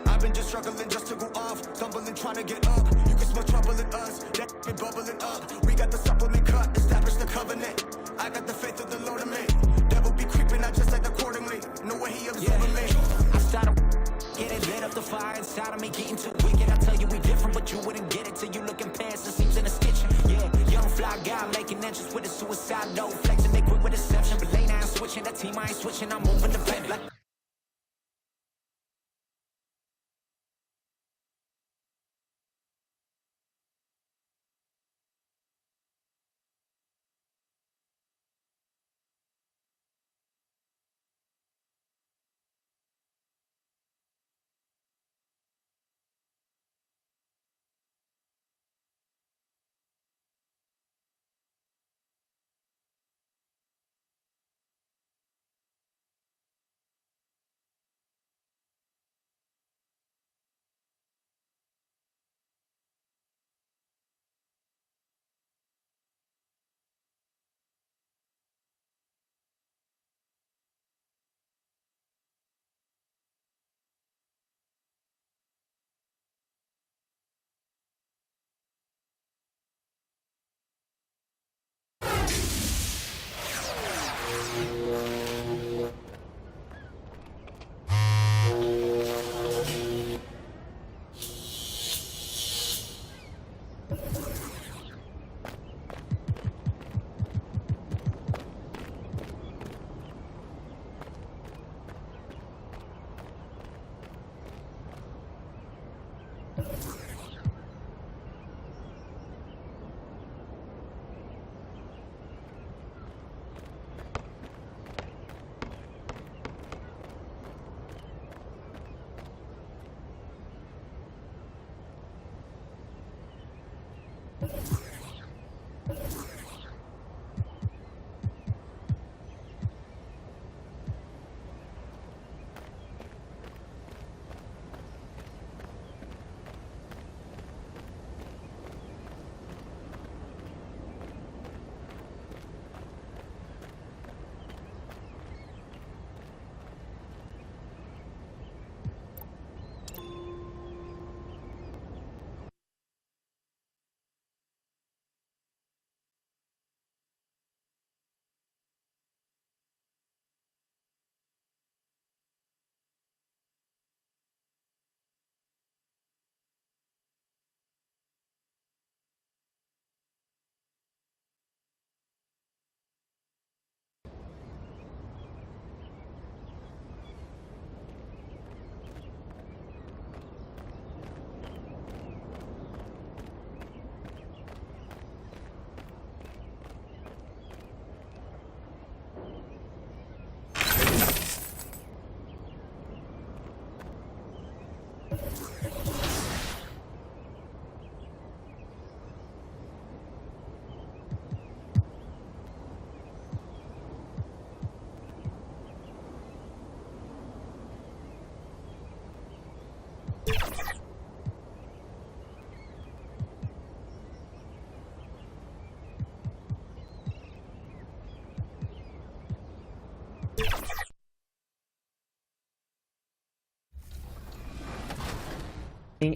I've been just struggling just to go off, stumbling, trying to get up. You can smell trouble in us, that been bubbling up. We got the supplement cut, establish the covenant. I got the faith of the Lord in me. Devil be creeping, I just act accordingly. Know where he absorbing me. I started get it, lit up the fire inside of me, getting too wicked. I tell you we different, but you wouldn't get it till you looking past the seams in the stitching. Yeah, young fly guy making entrance with a suicide note, flexing they quick with deception, but late now I'm switching. That team I ain't switching, I'm moving the pen like.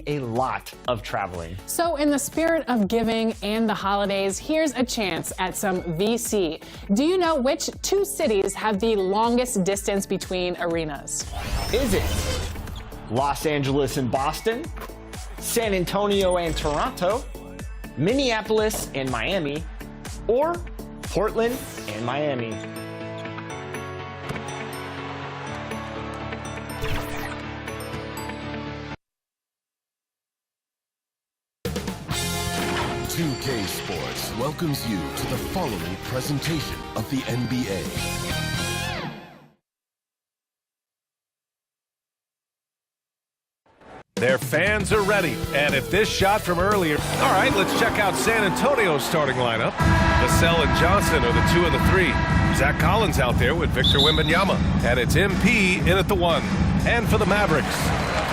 A lot of traveling. So in the spirit of giving and the holidays, here's a chance at some VC. Do you know which two cities have the longest distance between arenas? Is it Los Angeles and Boston, San Antonio and Toronto, Minneapolis and Miami, or Portland and Miami? MyTeam Sports welcomes you to the following presentation of the NBA. Their fans are ready, and if this shot from earlier... All right, let's check out San Antonio's starting lineup. Vassell and Johnson are the 2 and the 3. Zach Collins out there with Victor Wembanyama, and it's MP in at the 1. And for the Mavericks,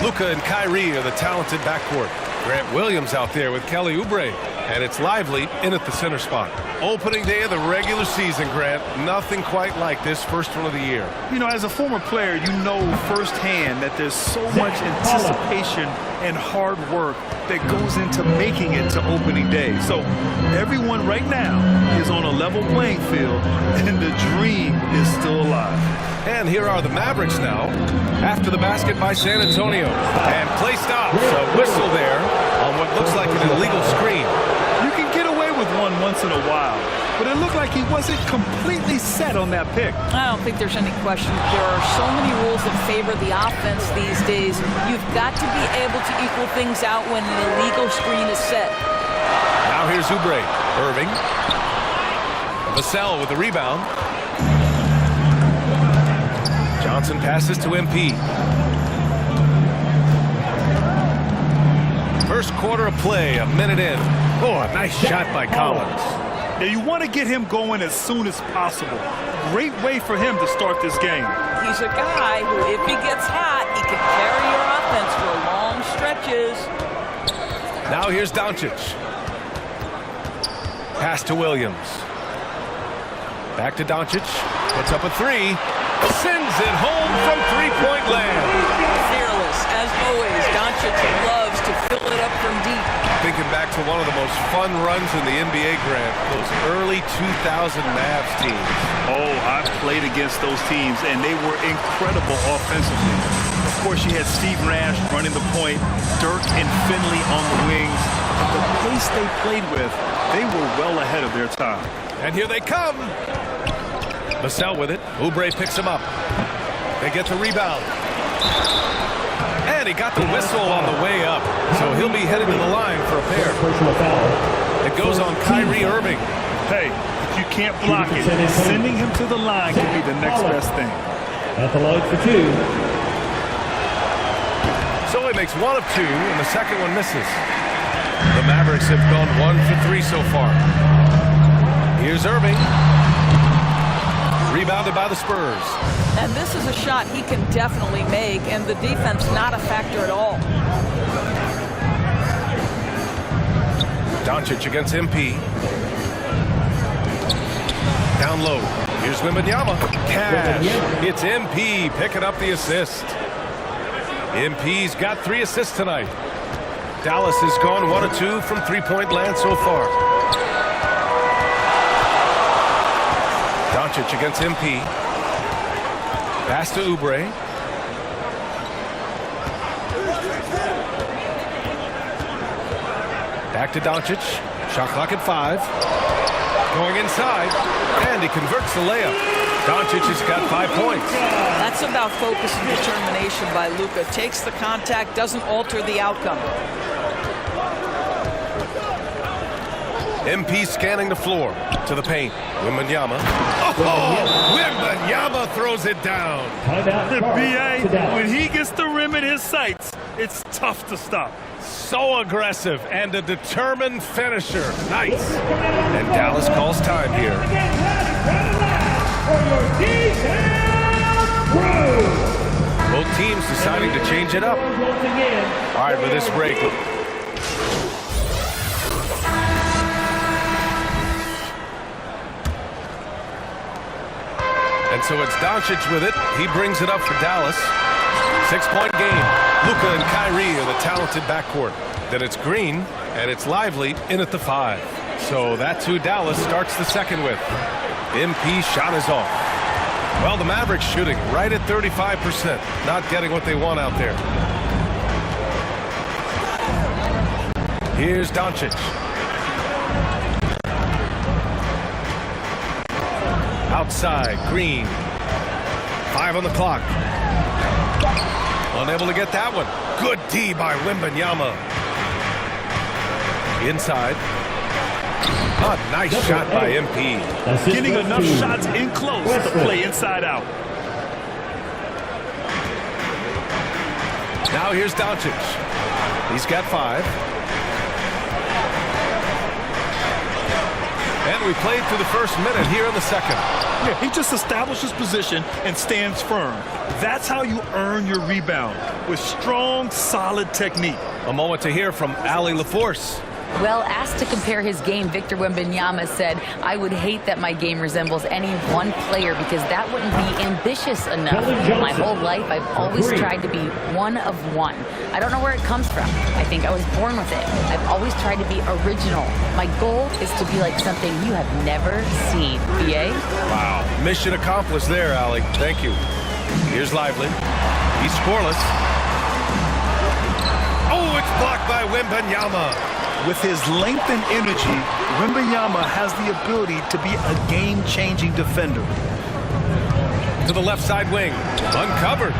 Luka and Kyrie are the talented backcourt. Grant Williams out there with Kelly Oubre. and it's Lively in at the center spot. Opening day of the regular season, Grant. Nothing quite like this first one of the year. You know, as a former player, you know firsthand that there's so much anticipation and hard work that goes into making it to opening day. So everyone right now is on a level playing field, and the dream is still alive. And here are the Mavericks now, after the basket by San Antonio. And play stops. A whistle there on what looks like an illegal screen. You can get away with one once in a while, but it looked like he wasn't completely set on that pick. I don't think there's any question. There are so many rules that favor the offense these days. You've got to be able to equal things out when an illegal screen is set. Now here's Oubre. Irving. Vassell with the rebound. Johnson passes to MP. First quarter of play, a minute in. Oh, a nice shot by Collins. Now you want to get him going as soon as possible. Great way for him to start this game. He's a guy who, if he gets hot, he can carry your offense for long stretches. Now here's Doncic. Pass to Williams. Back to Doncic. Puts up a three. Sends it home from three-point land. Fearless, as always. Doncic loves to fill it up from deep. Thinking back to one of the most fun runs in the NBA, Grant, those early 2000 Mavs teams. Oh, I've played against those teams, and they were incredible offensively. Of course, you had Steve Nash running the point, Dirk and Finley on the wings. But the pace they played with, they were well ahead of their time. And here they come. Vassell with it. Oubre picks him up. They get the rebound. And he got the whistle on the way up. So he'll be headed to the line for a pair. It goes on Kyrie Irving. Hey, if you can't block it, sending him to the line can be the next best thing. At the line for two. So he makes one of two, and the second one misses. The Mavericks have gone 1 for 3 so far. Here's Irving. Rebounded by the Spurs. And this is a shot he can definitely make, and the defense not a factor at all. Doncic against MP. Down low. Here's Wembanyama. Cash. It's MP picking up the assist. MP's got 3 assists tonight. Dallas has gone 1 of 2 from three-point land so far. Doncic against MP. Pass to Oubre. Back to Doncic. Shot clock at 5. Going inside. And he converts the layup. Doncic has got 5 points. That's about focus and determination by Luka. Takes the contact, doesn't alter the outcome. MP scanning the floor to the paint. Wembanyama. Oh, Wembanyama throws it down. The BA, when he gets the rim in his sights, it's tough to stop. So aggressive and a determined finisher. Nice. And Dallas calls time here. Both teams deciding to change it up. All right, with this break. And so it's Doncic with it. He brings it up for Dallas. 6-point game. Luka and Kyrie are the talented backcourt. Then it's Green, and it's Lively in at the 5. So that's who Dallas starts the second with. MP shot is off. Well, the Mavericks shooting right at 35%. Not getting what they want out there. Here's Doncic. Outside, Green. 5 on the clock. Unable to get that one. Good D by Wembanyama. Inside. A nice shot by MP. Getting enough shots in close to play inside out. Now here's Doncic. He's got 5. And we played through the first minute here in the second. Yeah, he just establishes position and stands firm. That's how you earn your rebound, with strong, solid technique. A moment to hear from Allie LaForce. Well, asked to compare his game, Victor Wembanyama said, "I would hate that my game resembles any one player because that wouldn't be ambitious enough. My whole life, I've always tried to be one of one. I don't know where it comes from. I think I was born with it. I've always tried to be original. My goal is to be like something you have never seen." BA? Wow. Mission accomplished there, Allie. Thank you. Here's Lively. He's scoreless. Oh, it's blocked by Wembanyama. With his length and energy, Wembanyama has the ability to be a game-changing defender. To the left side wing. Uncovered.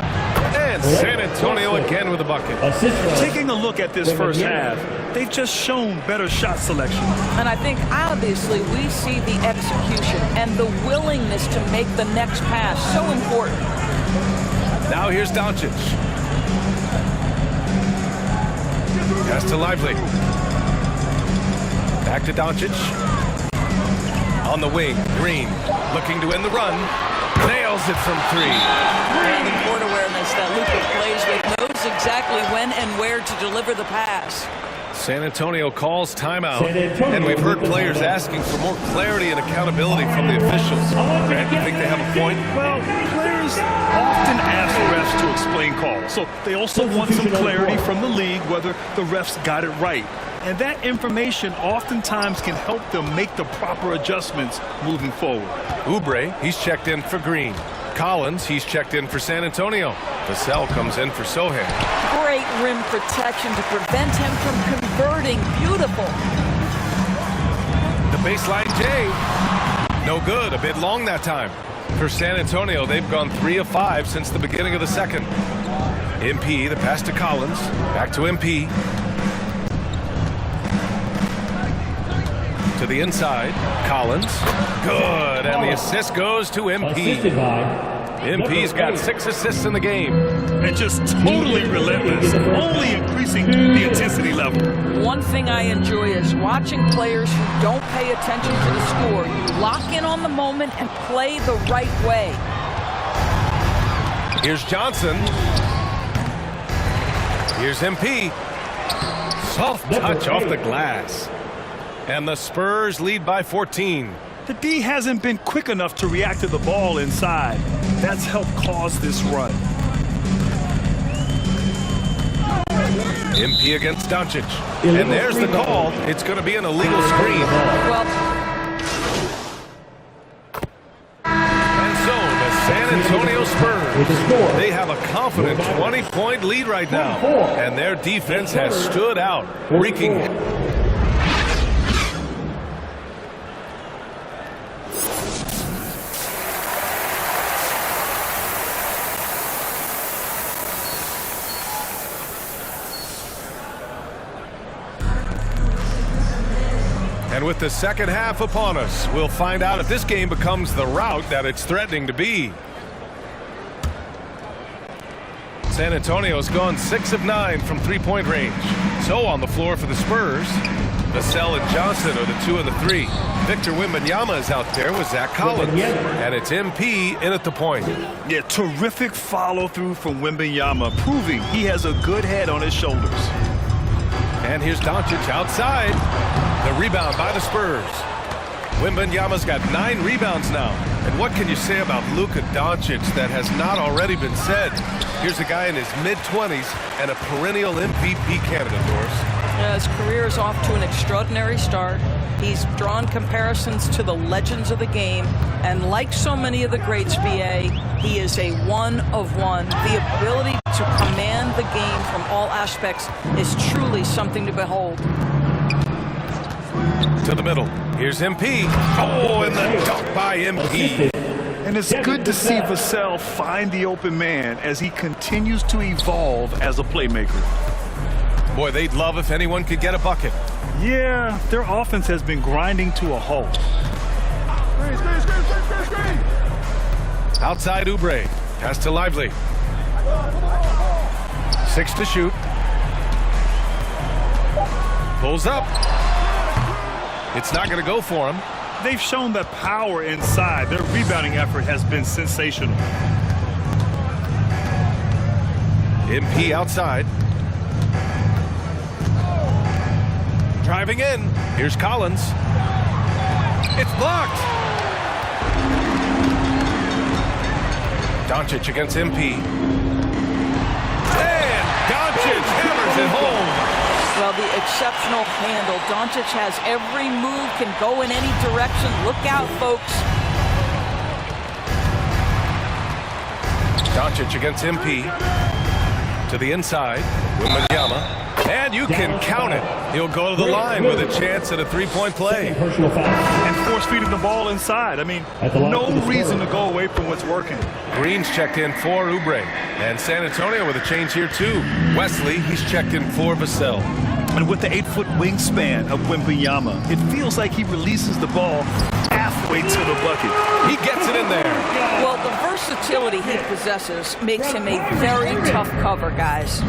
And San Antonio again with a bucket. Taking a look at this first half, they've just shown better shot selection. And I think obviously we see the execution and the willingness to make the next pass so important. Now here's Doncic. Pass to Lively. Back to Doncic. On the wing, Green looking to end the run. Nails it from three. And the court awareness that Luka plays with, knows exactly when and where to deliver the pass. San Antonio calls timeout, and we've heard players asking for more clarity and accountability from the officials. Grant, you think they have a point? Well, players often ask refs to explain calls, so they also want some clarity from the league whether the refs got it right. And that information oftentimes can help them make the proper adjustments moving forward. Oubre, he's checked in for Green. Collins, he's checked in for San Antonio. Vassell comes in for Sohan. Great rim protection to prevent him from converting. Beautiful. The baseline J. No good. A bit long that time. For San Antonio, they've gone 3 of 5 since the beginning of the second. MP, the pass to Collins. Back to MP. To the inside. Collins. Good. And the assist goes to MP. MP's got 6 assists in the game. And just totally relentless, only increasing the intensity level. One thing I enjoy is watching players who don't pay attention to the score. You lock in on the moment and play the right way. Here's Johnson. Here's MP. Soft touch off the glass. And the Spurs lead by 14. The D hasn't been quick enough to react to the ball inside. That's helped cause this run. MP against Doncic. And there's the call. It's going to be an illegal screen. Well, and so the San Antonio Spurs, they have a confident 20-point lead right now. And their defense has stood out, wreaking. And with the second half upon us, we'll find out if this game becomes the rout that it's threatening to be. San Antonio's gone 6 of 9 from 3-point range. So on the floor for the Spurs, Vassell and Johnson are the 2 and the 3. Victor Wembanyama is out there with Zach Collins. And it's MP in at the point. Yeah, terrific follow-through from Wembanyama, proving he has a good head on his shoulders. And here's Doncic outside. The rebound by the Spurs. Wembanyama's got 9 rebounds now. And what can you say about Luka Doncic that has not already been said? Here's a guy in his mid-20s and a perennial MVP candidate, Doris. his career is off to an extraordinary start. He's drawn comparisons to the legends of the game, and like so many of the greats, BA, he is a one of one. The ability to command the game from all aspects is truly something to behold. To the middle. Here's MP. Oh, and the dunk by MP. And it's good to see Vassell find the open man as he continues to evolve as a playmaker. Boy, they'd love if anyone could get a bucket. Yeah, their offense has been grinding to a halt. Outside Oubre. Pass to Lively. 6 to shoot. Pulls up. It's not going to go for him. They've shown that power inside. Their rebounding effort has been sensational. MP outside. Driving in. Here's Collins. It's blocked. Doncic against MP. And Doncic hammers it home. Well, the exceptional handle. Doncic has every move, can go in any direction. Look out, folks. Doncic against MP. To the inside. Wembanyama. And you can count it. He'll go to the line with a chance at a three-point play. And force-feeding the ball inside. I mean, no reason to go away from what's working. Green's checked in for Oubre. And San Antonio with a change here, too. Wesley, he's checked in for Vassell. And with the 8-foot wingspan of Wembanyama, it feels like he releases the ball halfway to the bucket. He gets it in there. Well, the versatility he possesses makes him a very tough cover, guys.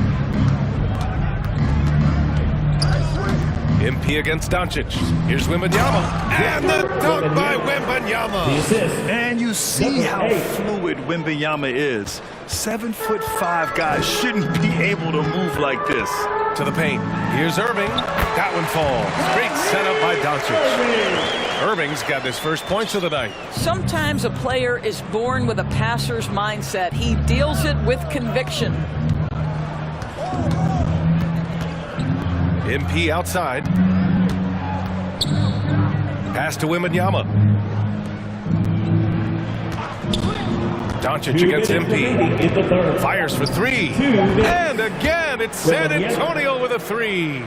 MP against Doncic. Here's Wembanyama. And the dunk by Wembanyama. And you see how fluid Wembanyama is. 7'5" guys shouldn't be able to move like this. To the paint. Here's Irving. That one falls. Great setup by Doncic. Irving's got his first points of the night. Sometimes a player is born with a passer's mindset. He deals it with conviction. MP outside. Pass to Wembanyama. Doncic against MP. Fires for three. And again, it's San Antonio with a three.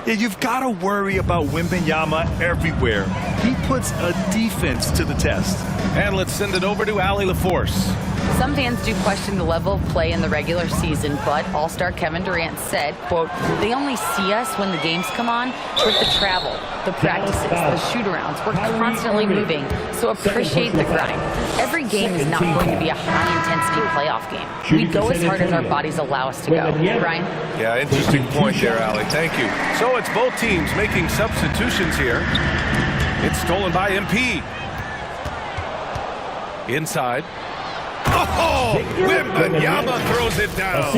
Yeah, you've got to worry about Wembanyama everywhere. He puts a defense to the test. And let's send it over to Allie LaForce. Some fans do question the level of play in the regular season, but All-Star Kevin Durant said, quote, "They only see us when the games come on with the travel, the practices, the shoot-arounds. We're constantly moving, so appreciate the grind. Every game is not going to be a high-intensity playoff game. We go as hard as our bodies allow us to go." Ryan? Yeah, interesting point there, Allie. Thank you. So it's both teams making substitutions here. It's stolen by MP. Inside. Oh, Wembanyama throws it down.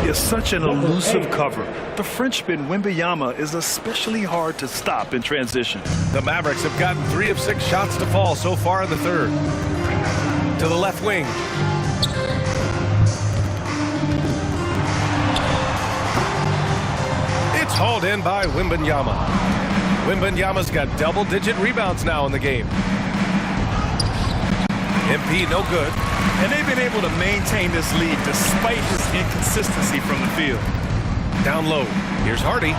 It's such an elusive cover. The Frenchman Wembanyama is especially hard to stop in transition. The Mavericks have gotten 3 of 6 shots to fall so far in the third. To the left wing. It's hauled in by Wembanyama. Wembanyama's got double-digit rebounds now in the game. MP no good. And they've been able to maintain this lead despite his inconsistency from the field. Down low. Here's Hardy.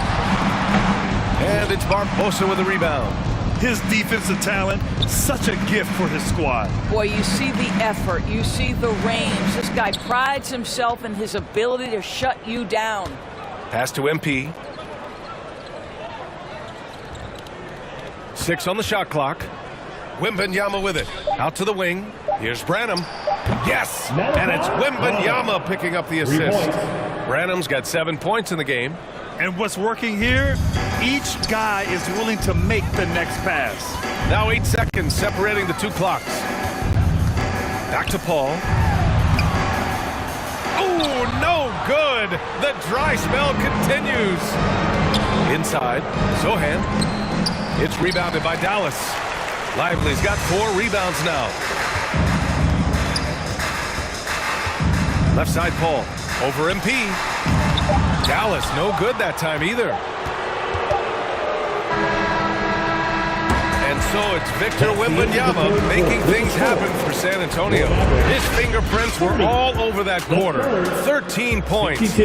And it's Barbosa with a rebound. His defensive talent, such a gift for his squad. Boy, you see the effort. You see the range. This guy prides himself in his ability to shut you down. Pass to MP. 6 on the shot clock. Wembanyama with it. Out to the wing. Here's Branham. Yes! And it's Wembanyama picking up the assist. Branham's got 7 points in the game. And what's working here? Each guy is willing to make the next pass. Now 8 seconds separating the 2 clocks. Back to Paul. Oh, no good! The dry spell continues. Inside. Zohan. It's rebounded by Dallas. Lively's got 4 rebounds now. Left side Paul. Over MP. Dallas no good that time either. And so it's Victor Wembanyama making things happen for San Antonio. His fingerprints were all over that quarter. 13 points.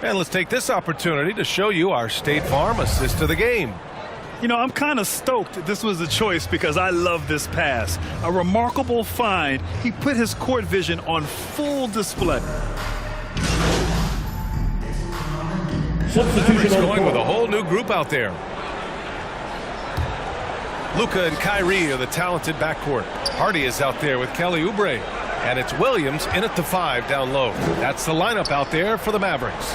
And let's take this opportunity to show you our State Farm assist of the game. You know, I'm kind of stoked this was a choice because I love this pass. A remarkable find. He put his court vision on full display. Substitution going with a whole new group out there. Luka and Kyrie are the talented backcourt. Hardy is out there with Kelly Oubre. And it's Williams in at the 5 down low. That's the lineup out there for the Mavericks.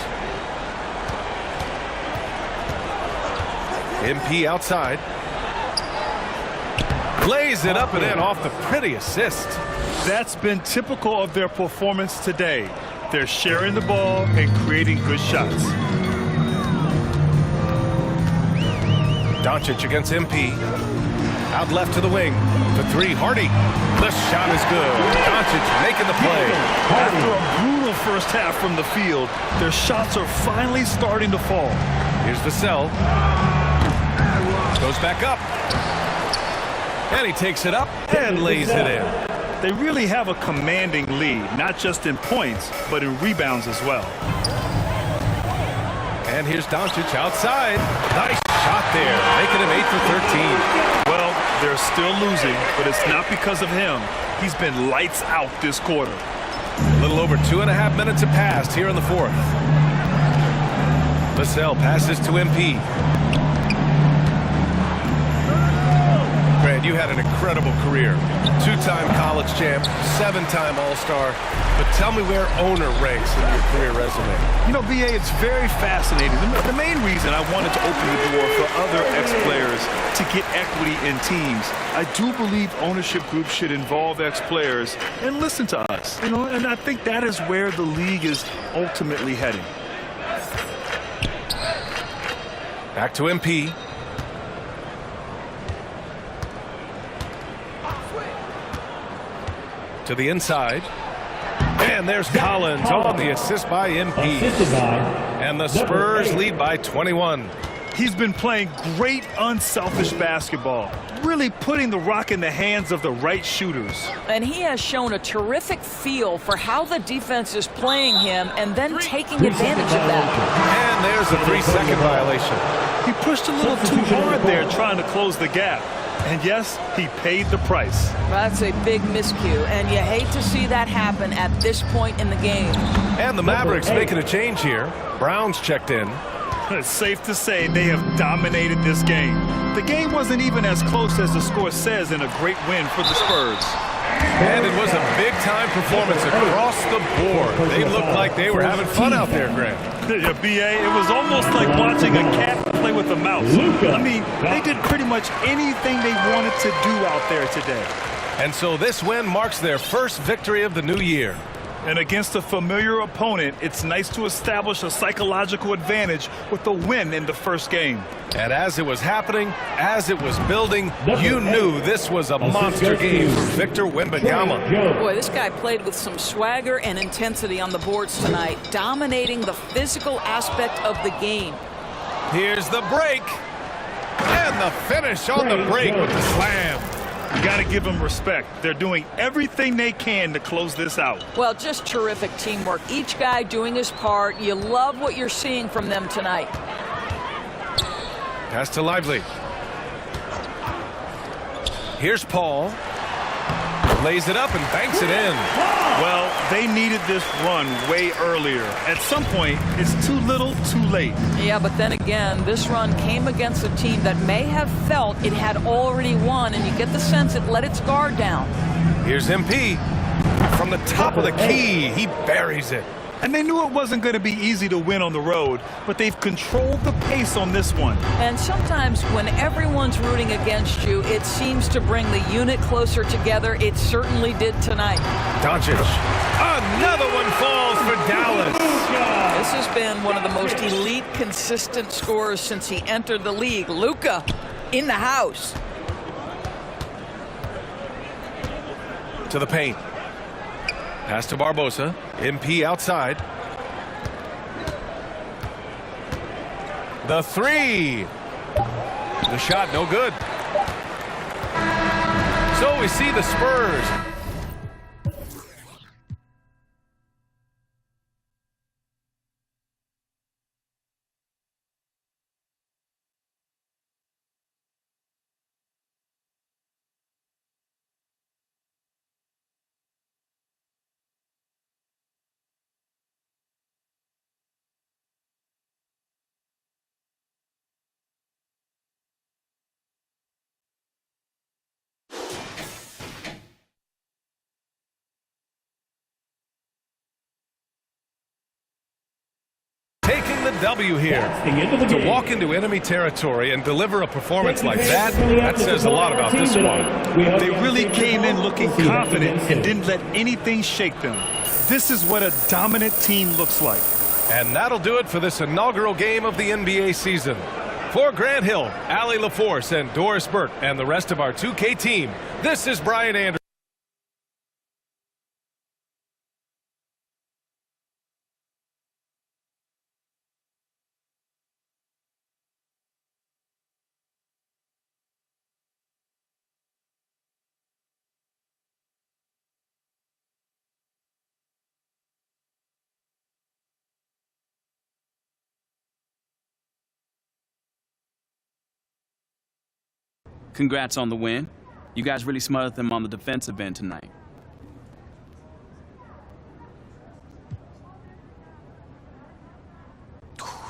MP outside. Lays it up and in off the pretty assist. That's been typical of their performance today. They're sharing the ball and creating good shots. Doncic against MP. Out left to the wing. For three, Hardy. The shot is good. Doncic making the play. After a brutal first half from the field, their shots are finally starting to fall. Here's Vassell. Goes back up. And he takes it up and lays it in. They really have a commanding lead, not just in points, but in rebounds as well. And here's Doncic outside. Nice shot there, making him 8 for 13. Well, they're still losing, but it's not because of him. He's been lights out this quarter. A little over 2.5 minutes have passed here in the fourth. Vassell passes to MP. Grant, you had an incredible career. 2-time college champ, 7-time All-Star. But tell me where owner ranks in your career resume. You know, BA, it's very fascinating. The main reason I wanted to open the door for other ex-players to get equity in teams, I do believe ownership groups should involve ex-players and listen to us. You know, and I think that is where the league is ultimately heading. Back to MP. To the inside. And there's Collins on the assist by MP. And the Spurs lead by 21. He's been playing great unselfish basketball, really putting the rock in the hands of the right shooters. And he has shown a terrific feel for how the defense is playing him and then taking advantage of that. And there's a 3-second violation. He pushed a little too hard there trying to close the gap. And yes, he paid the price. That's a big miscue, and you hate to see that happen at this point in the game. And the Mavericks making a change here. Brown's checked in. It's safe to say they have dominated this game. The game wasn't even as close as the score says in a great win for the Spurs. And it was a big-time performance across the board. They looked like they were having fun out there, Grant. Yeah, BA, it was almost like watching a cat play with a mouse. I mean, they did pretty much anything they wanted to do out there today. And so this win marks their first victory of the new year. And against a familiar opponent, it's nice to establish a psychological advantage with the win in the first game. And as it was happening, as it was building, you knew this was a monster game for Victor Wembanyama. Boy, this guy played with some swagger and intensity on the boards tonight, dominating the physical aspect of the game. Here's the break. And the finish on the break with the slam. You got to give them respect. They're doing everything they can to close this out. Well, just terrific teamwork. Each guy doing his part. You love what you're seeing from them tonight. Pass to Lively. Here's Paul. Lays it up and banks it in. Well, they needed this run way earlier. At some point, it's too little, too late. Yeah, but then again, this run came against a team that may have felt it had already won, and you get the sense it let its guard down. Here's MP. From the top of the key, he buries it. And they knew it wasn't going to be easy to win on the road, but they've controlled the pace on this one. And sometimes when everyone's rooting against you, it seems to bring the unit closer together. It certainly did tonight. Doncic. Another one falls for Dallas. This has been one of the most elite, consistent scorers since he entered the league. Luka in the house. To the paint. Pass to Barbosa. MP outside. The three. The shot no good. So we see the Spurs. Taking the W here. To walk into enemy territory and deliver a performance like that, that says a lot about this one. They really came in looking confident and didn't let anything shake them. This is what a dominant team looks like. And that'll do it for this inaugural game of the NBA season. For Grant Hill, Allie LaForce, and Doris Burt, and the rest of our 2K team, this is Brian Anderson. Congrats on the win. You guys really smothered them on the defensive end tonight.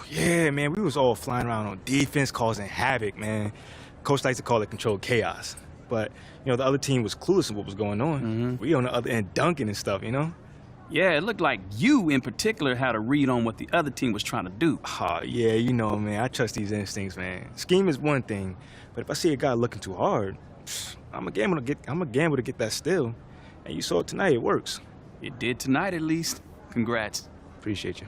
Yeah, man, we was all flying around on defense, causing havoc, man. Coach likes to call it controlled chaos. But, you know, the other team was clueless in what was going on. We on the other end dunking and stuff, you know? Yeah, it looked like you, in particular, had a read on what the other team was trying to do. Yeah, you know, man, I trust these instincts, man. Scheme is one thing, but if I see a guy looking too hard, I'm a gamble to get that steal. And you saw it tonight, it works. It did tonight, at least. Congrats. Appreciate you.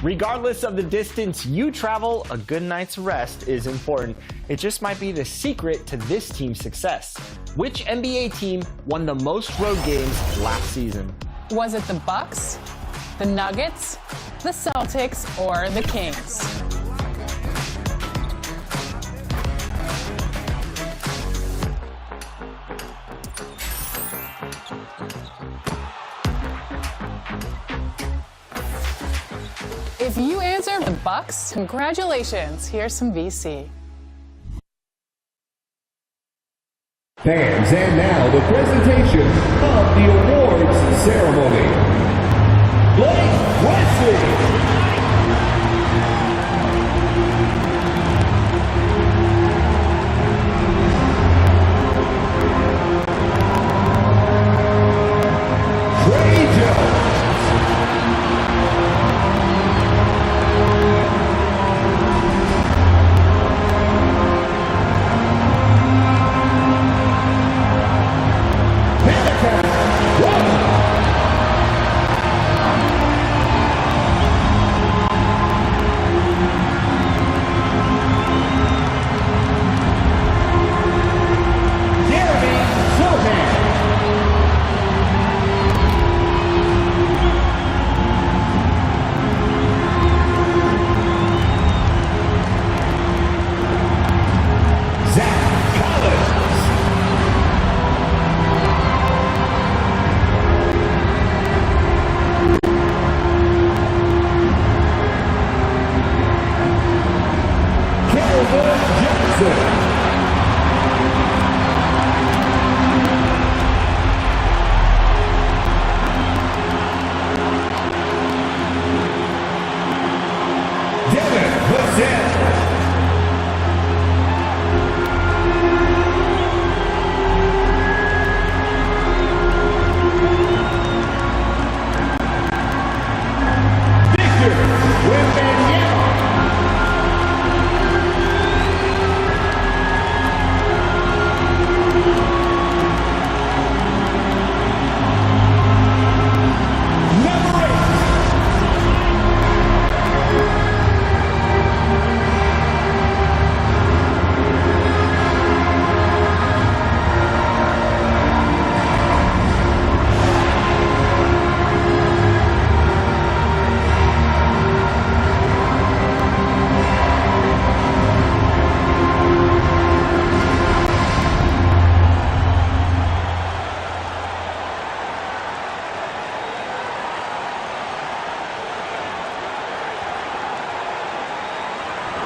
Regardless of the distance you travel, a good night's rest is important. It just might be the secret to this team's success. Which NBA team won the most road games last season? Was it the Bucks, the Nuggets, the Celtics, or the Kings? If you answer the Bucks, congratulations. Here's some VC. Fans, and now the presentation of the awards ceremony. Blake Wesley.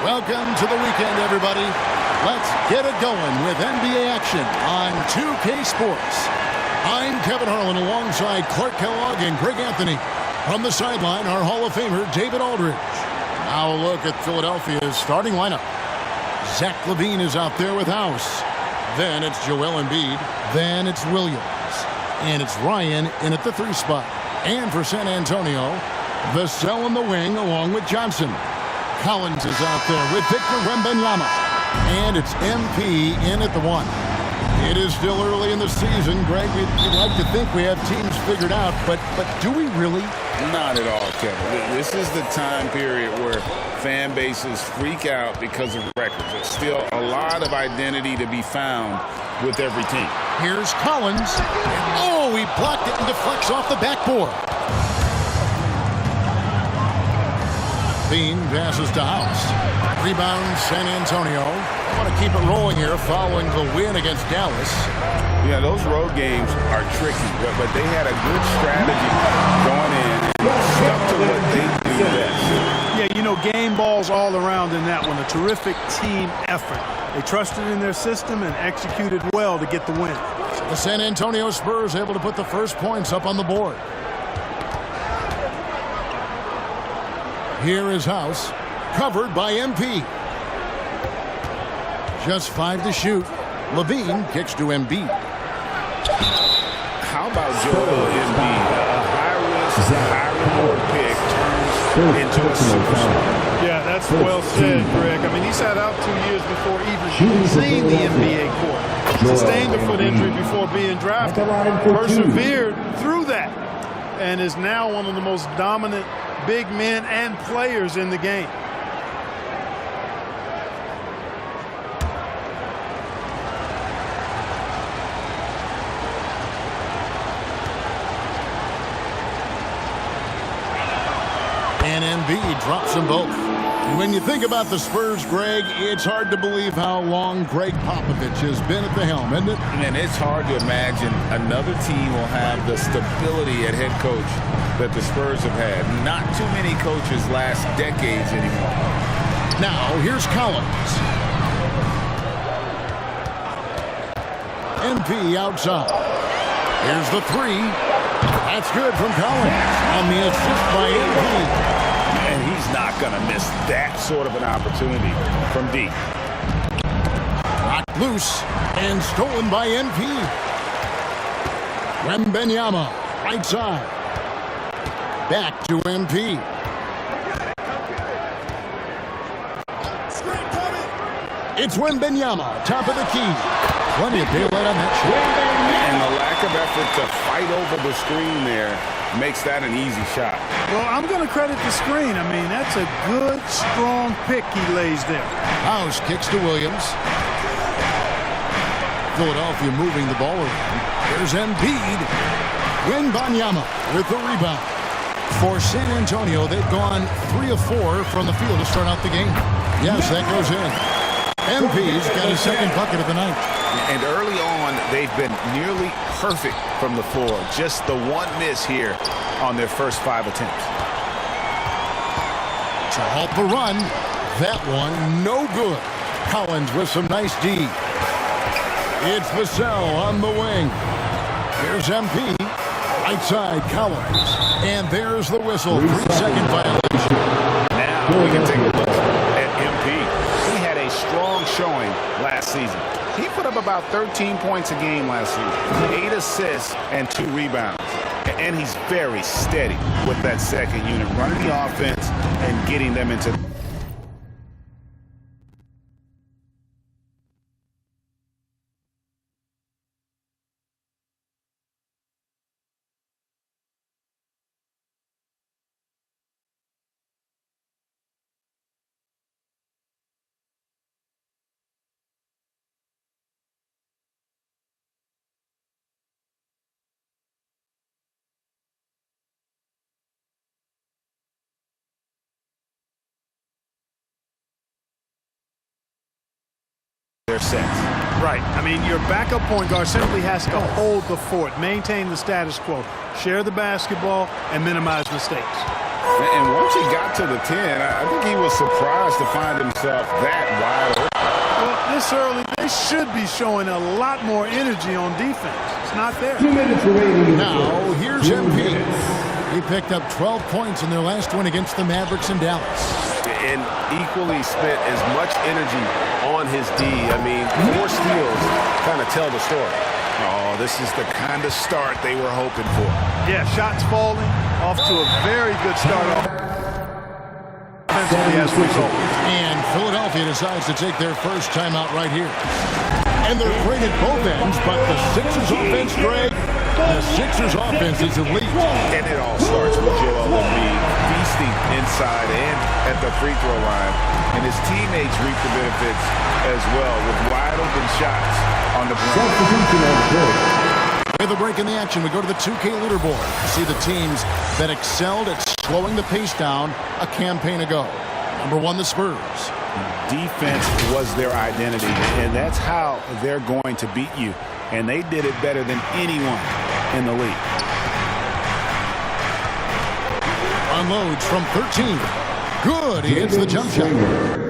Welcome to the weekend, everybody. Let's get it going with NBA action on 2K Sports. I'm Kevin Harlan alongside Clark Kellogg and Greg Anthony. From the sideline, our Hall of Famer, David Aldridge. Now a look at Philadelphia's starting lineup. Zach LaVine is out there with House. Then it's Joel Embiid. Then it's Williams. And it's Ryan in at the 3 spot. And for San Antonio, Vassell in the wing along with Johnson. Collins is out there with Victor Wembanyama. And it's MP in at the 1. It is still early in the season, Greg. We'd like to think we have teams figured out, but do we really? Not at all, Kevin. This is the time period where fan bases freak out because of records. There's still a lot of identity to be found with every team. Here's Collins. Oh, he blocked it and deflects off the backboard. Bean passes to House. Rebound, San Antonio. I want to keep it rolling here following the win against Dallas. Yeah, those road games are tricky, but they had a good strategy going in and stuck to what they do best. Yeah, you know, game balls all around in that one. A terrific team effort. They trusted in their system and executed well to get the win. The San Antonio Spurs able to put the first points up on the board. Here is House, covered by MP. Just 5 to shoot. LaVine kicks to Embiid. How about Joel Embiid? A high-risk, high-reward pick turns into a superstar. Yeah, that's well said, Greg. I mean, he sat out 2 years before even seeing the NBA court. Sustained a foot injury before being drafted. Persevered through that. and is now one of the most dominant big men and players in the game. And Embiid drops them both. When you think about the Spurs, Greg, it's hard to believe how long Greg Popovich has been at the helm, isn't it? And it's hard to imagine another team will have the stability at head coach that the Spurs have had. Not too many coaches last decades anymore. Now, here's Collins. MP outside. Here's the three. That's good from Collins on the assist by MP. And he's not going to miss that sort of an opportunity from deep. Knocked loose and stolen by NP. Wembanyama, right side. Back to MP. It's Wembanyama, top of the key. Plenty of daylight on that shot. And the lack of effort to fight over the screen there makes that an easy shot. Well, I'm going to credit the screen. I mean, that's a good, strong pick he lays there. House kicks to Williams. Philadelphia moving the ball around. There's Embiid. Wembanyama with the rebound. For San Antonio, they've gone 3 of 4 from the field to start out the game. Yes, that goes in. MP's got his second bucket of the night. And early on, they've been nearly perfect from the floor. Just the one miss here on their first 5 attempts. To halt the run, that one no good. Collins with some nice D. It's Vassell on the wing. Here's MP. Right side, Collins. And there's the whistle. 3-second violation. Now we can take a look at MP. He had a strong showing last season. He put up about 13 points a game last season, 8 assists and 2 rebounds. And he's very steady with that second unit, running the offense and getting them into their sets. Right. I mean, your backup point guard simply has to hold the fort, maintain the status quo, share the basketball, and minimize mistakes. And once he got to the 10, I think he was surprised to find himself that wide open. Well, this early, they should be showing a lot more energy on defense. It's not there. 2 minutes remaining. Now, here's MP. He picked up 12 points in their last win against the Mavericks in Dallas. And equally spent as much energy on his D. I mean, 4 steals kind of tell the story. Oh, this is the kind of start they were hoping for. Yeah, shots falling, off to a very good start off. As a result. And Philadelphia decides to take their first timeout right here. And they're great at both ends, but the Sixers offense, Greg, the Sixers offense is elite. And it all starts with Joel Embiid feasting inside and at the free throw line. And his teammates reap the benefits as well with wide open shots on the break. With a break in the action, we go to the 2K leaderboard to see the teams that excelled at slowing the pace down a campaign ago. Number 1, the Spurs. Defense was their identity, and that's how they're going to beat you. And they did it better than anyone in the league. Unloads from 13. Good. He hits the jump shot.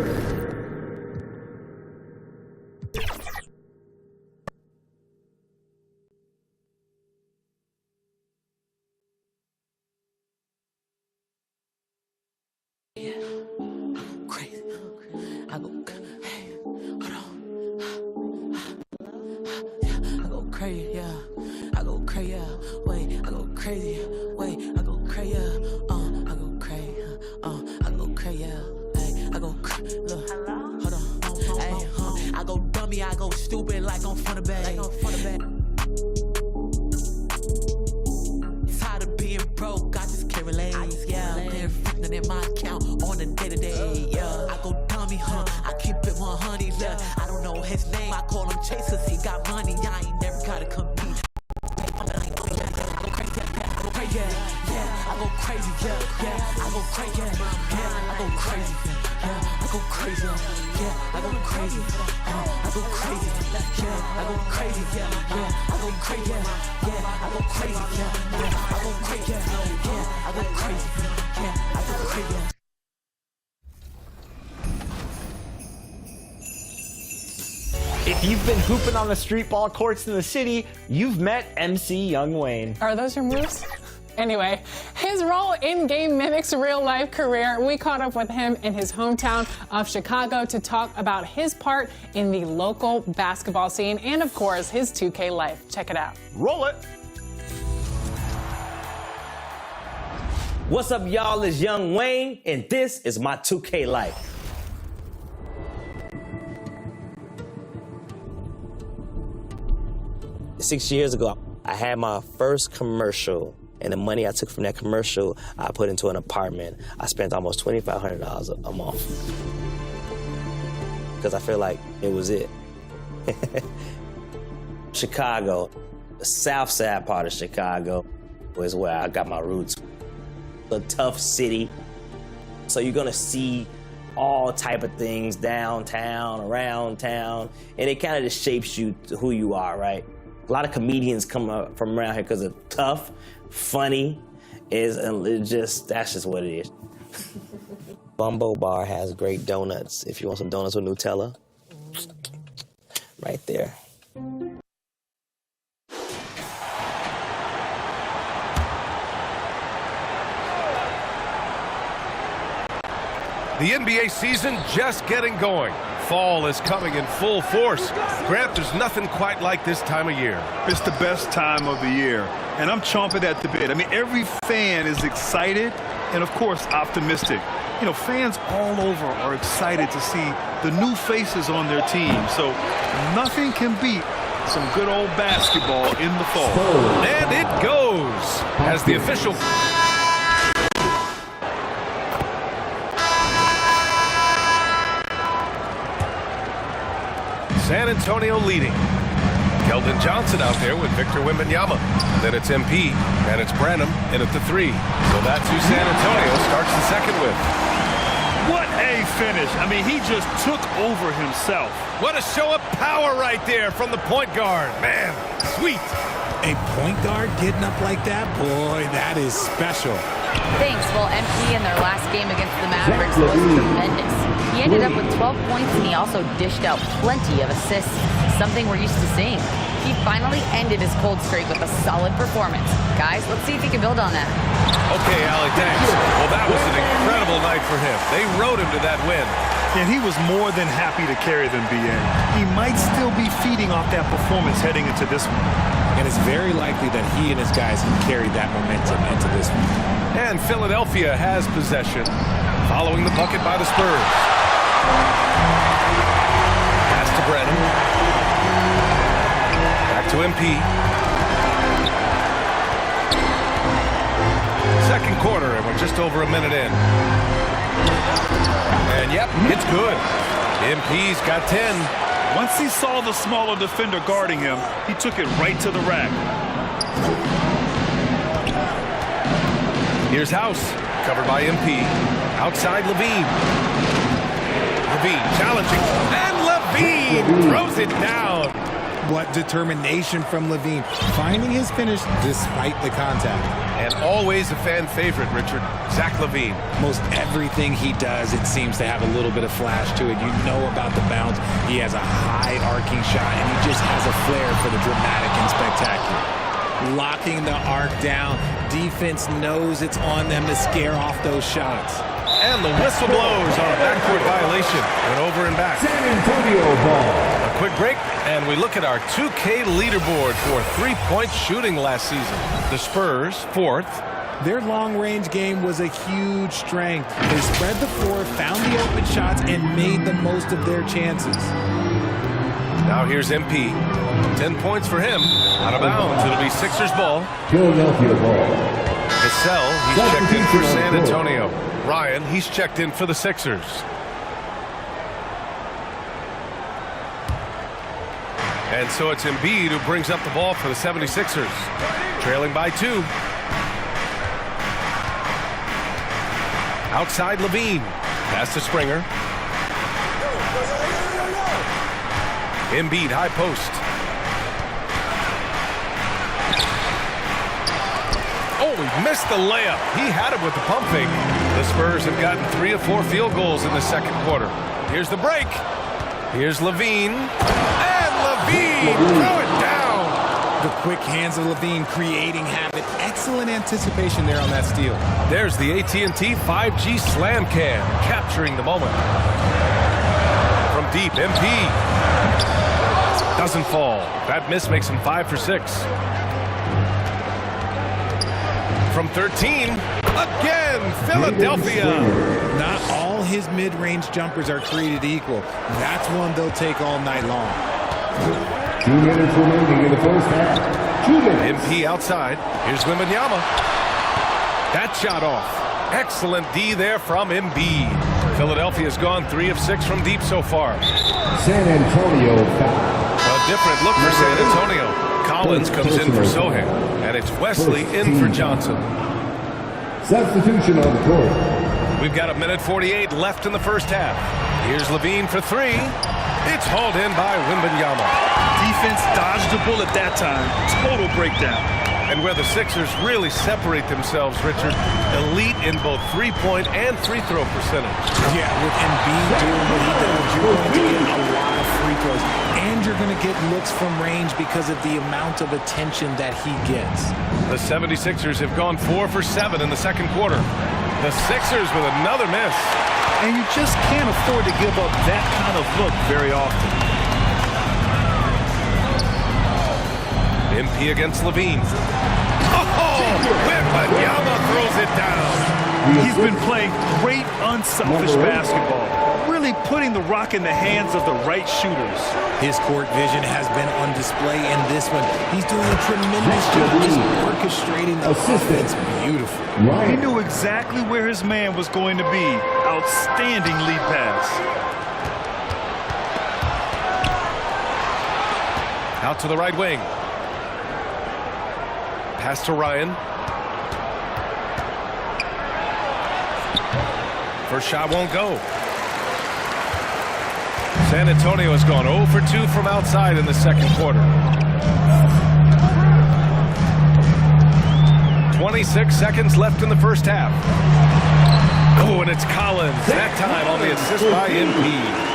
$1,000 in my account on the day-to-day, yeah. I go dummy, I keep it 100, yeah. I don't know his name, I call him Chasers, he got money, I ain't never gotta compete. I go crazy, yeah, I go crazy, yeah, I go crazy, yeah, I go crazy, yeah, I go crazy, I go crazy, yeah, I go crazy, yeah, I go crazy, yeah, I go crazy, yeah, I go crazy, yeah, I go crazy, yeah, I go crazy. If you've been hooping on the street ball courts in the city, you've met MC Young Wayne. Are those your moves? Anyway, his role in-game mimics real-life career. We caught up with him in his hometown of Chicago to talk about his part in the local basketball scene and, of course, his 2K life. Check it out. Roll it. What's up, y'all? It's Young Wayne, and this is my 2K life. Six years ago, I had my first commercial. And the money I took from that commercial, I put into an apartment. I spent almost $2,500 a month. Because I feel like it was it. Chicago, the south side part of Chicago was where I got my roots. A tough city. So you're gonna see all type of things downtown, around town, and it kind of just shapes you to who you are, right? A lot of comedians come up from around here because of tough, funny, that's just what it is. Bumbo Bar has great donuts. If you want some donuts with Nutella, right there. The NBA season just getting going. Fall is coming in full force. Grant, there's nothing quite like this time of year. It's the best time of the year, and I'm chomping at the bit. I mean, every fan is excited and, of course, optimistic. You know, fans all over are excited to see the new faces on their team. So nothing can beat some good old basketball in the fall. And it goes as the official... San Antonio leading. Keldon Johnson out there with Victor Wembanyama. Then it's MP, and it's Branham in at the 3. So that's who San Antonio starts the second with. What a finish. I mean, he just took over himself. What a show of power right there from the point guard. Man, sweet. A point guard getting up like that? Boy, that is special. Thanks. Well, MP in their last game against the Mavericks was tremendous. He ended up with 12 points, and he also dished out plenty of assists, something we're used to seeing. He finally ended his cold streak with a solid performance. Guys, let's see if he can build on that. Okay, Allie, thanks. Well, that was an incredible night for him. They rode him to that win. And he was more than happy to carry them, BA. He might still be feeding off that performance heading into this one. And it's very likely that he and his guys can carry that momentum into this one. And Philadelphia has possession, following the bucket by the Spurs. Pass to Brennan. Back to MP. Second quarter, and we're just over a minute in. And yep, it's good. MP's got 10. Once he saw the smaller defender guarding him, he took it right to the rack. Here's House, covered by MP. Outside Levine. Levine challenging, and Levine throws it down. What determination from Levine, finding his finish despite the contact. And always a fan favorite, Richard, Zach LaVine. Most everything he does, it seems to have a little bit of flash to it. You know about the bounce. He has a high arcing shot, and he just has a flair for the dramatic and spectacular. Locking the arc down. Defense knows it's on them to scare off those shots. And the whistle blows on a backcourt violation. Went over and back. San Antonio ball. A quick break, and we look at our 2K leaderboard for three-point shooting last season. The Spurs, 4th. Their long-range game was a huge strength. They spread the floor, found the open shots, and made the most of their chances. Now here's MP. 10 points for him. Out of bounds. It'll be Sixers ball. Philadelphia ball. Vassell, he's checked in for San Antonio. Ryan, he's checked in for the Sixers. And so it's Embiid who brings up the ball for the 76ers. Trailing by 2. Outside Levine. Pass to Springer. Embiid high post. Oh, he missed the layup. He had it with the pump fake. The Spurs have gotten 3 of 4 field goals in the second quarter. Here's the break. Here's Levine. And Levine throw it down. The quick hands of Levine creating havoc. Excellent anticipation there on that steal. There's the AT&T 5G slam cam, capturing the moment. From deep, MP. Doesn't fall. That miss makes him 5 for 6. From 13, again, Philadelphia. Not all his mid-range jumpers are created equal. That's one they'll take all night long. 2 minutes remaining in the first half. 2 minutes. MP outside. Here's Wembanyama. That shot off. Excellent D there from Embiid. Philadelphia's gone 3 of 6 from deep so far. San Antonio foul. A different look for San Antonio. Collins comes in for Sohan, and it's Wesley in for Johnson. Substitution on the court. We've got 1:48 left in the first half. Here's Levine for 3. It's hauled in by Wembanyama. Defense dodged the bullet that time. Total breakdown. And where the Sixers really separate themselves, Richard, elite in both three-point and free throw percentage. Yeah, with Embiid doing what he does, you're going to get a lot of free throws. And you're going to get looks from range because of the amount of attention that he gets. The 76ers have gone 4 for 7 in the second quarter. The Sixers with another miss. And you just can't afford to give up that kind of look very often. MP against Levine. Oh, Wembanyama throws it down. He's been playing great unselfish basketball. Really putting the rock in the hands of the right shooters. His court vision has been on display in this one. He's doing a tremendous job just orchestrating the offense beautifully. He knew exactly where his man was going to be. Outstanding lead pass. Out to the right wing. Pass to Ryan. First shot won't go. San Antonio has gone 0 for 2 from outside in the second quarter. 26 seconds left in the first half. Oh, and it's Collins. That time on the assist by MP.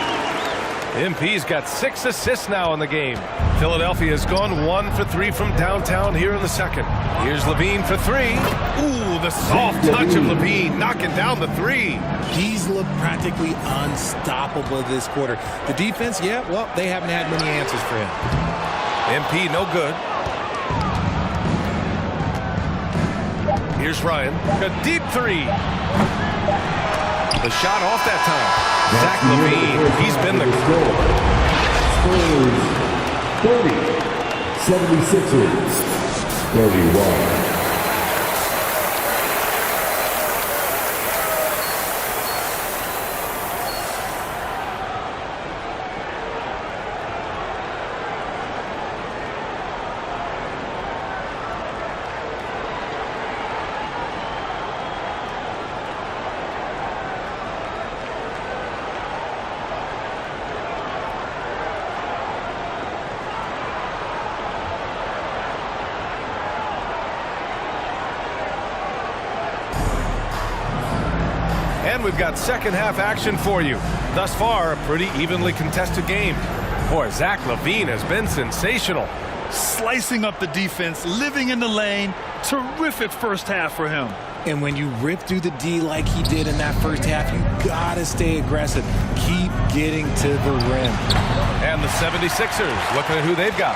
MP's got 6 assists now in the game. Philadelphia has gone 1 for 3 from downtown here in the second. Here's Levine for 3. Ooh, the soft touch of Levine knocking down the 3. He's looked practically unstoppable this quarter. The defense, yeah, well, they haven't had many answers for him. MP no good. Here's Ryan. A deep 3. The shot off that time. Zach Levine, he's been the Spurs 30, 76ers 31. And we've got second half action for you. Thus far, a pretty evenly contested game. Boy, Zach Levine has been sensational. Slicing up the defense, living in the lane. Terrific first half for him. And when you rip through the D like he did in that first half, you gotta stay aggressive. Keep getting to the rim. And the 76ers, looking at who they've got.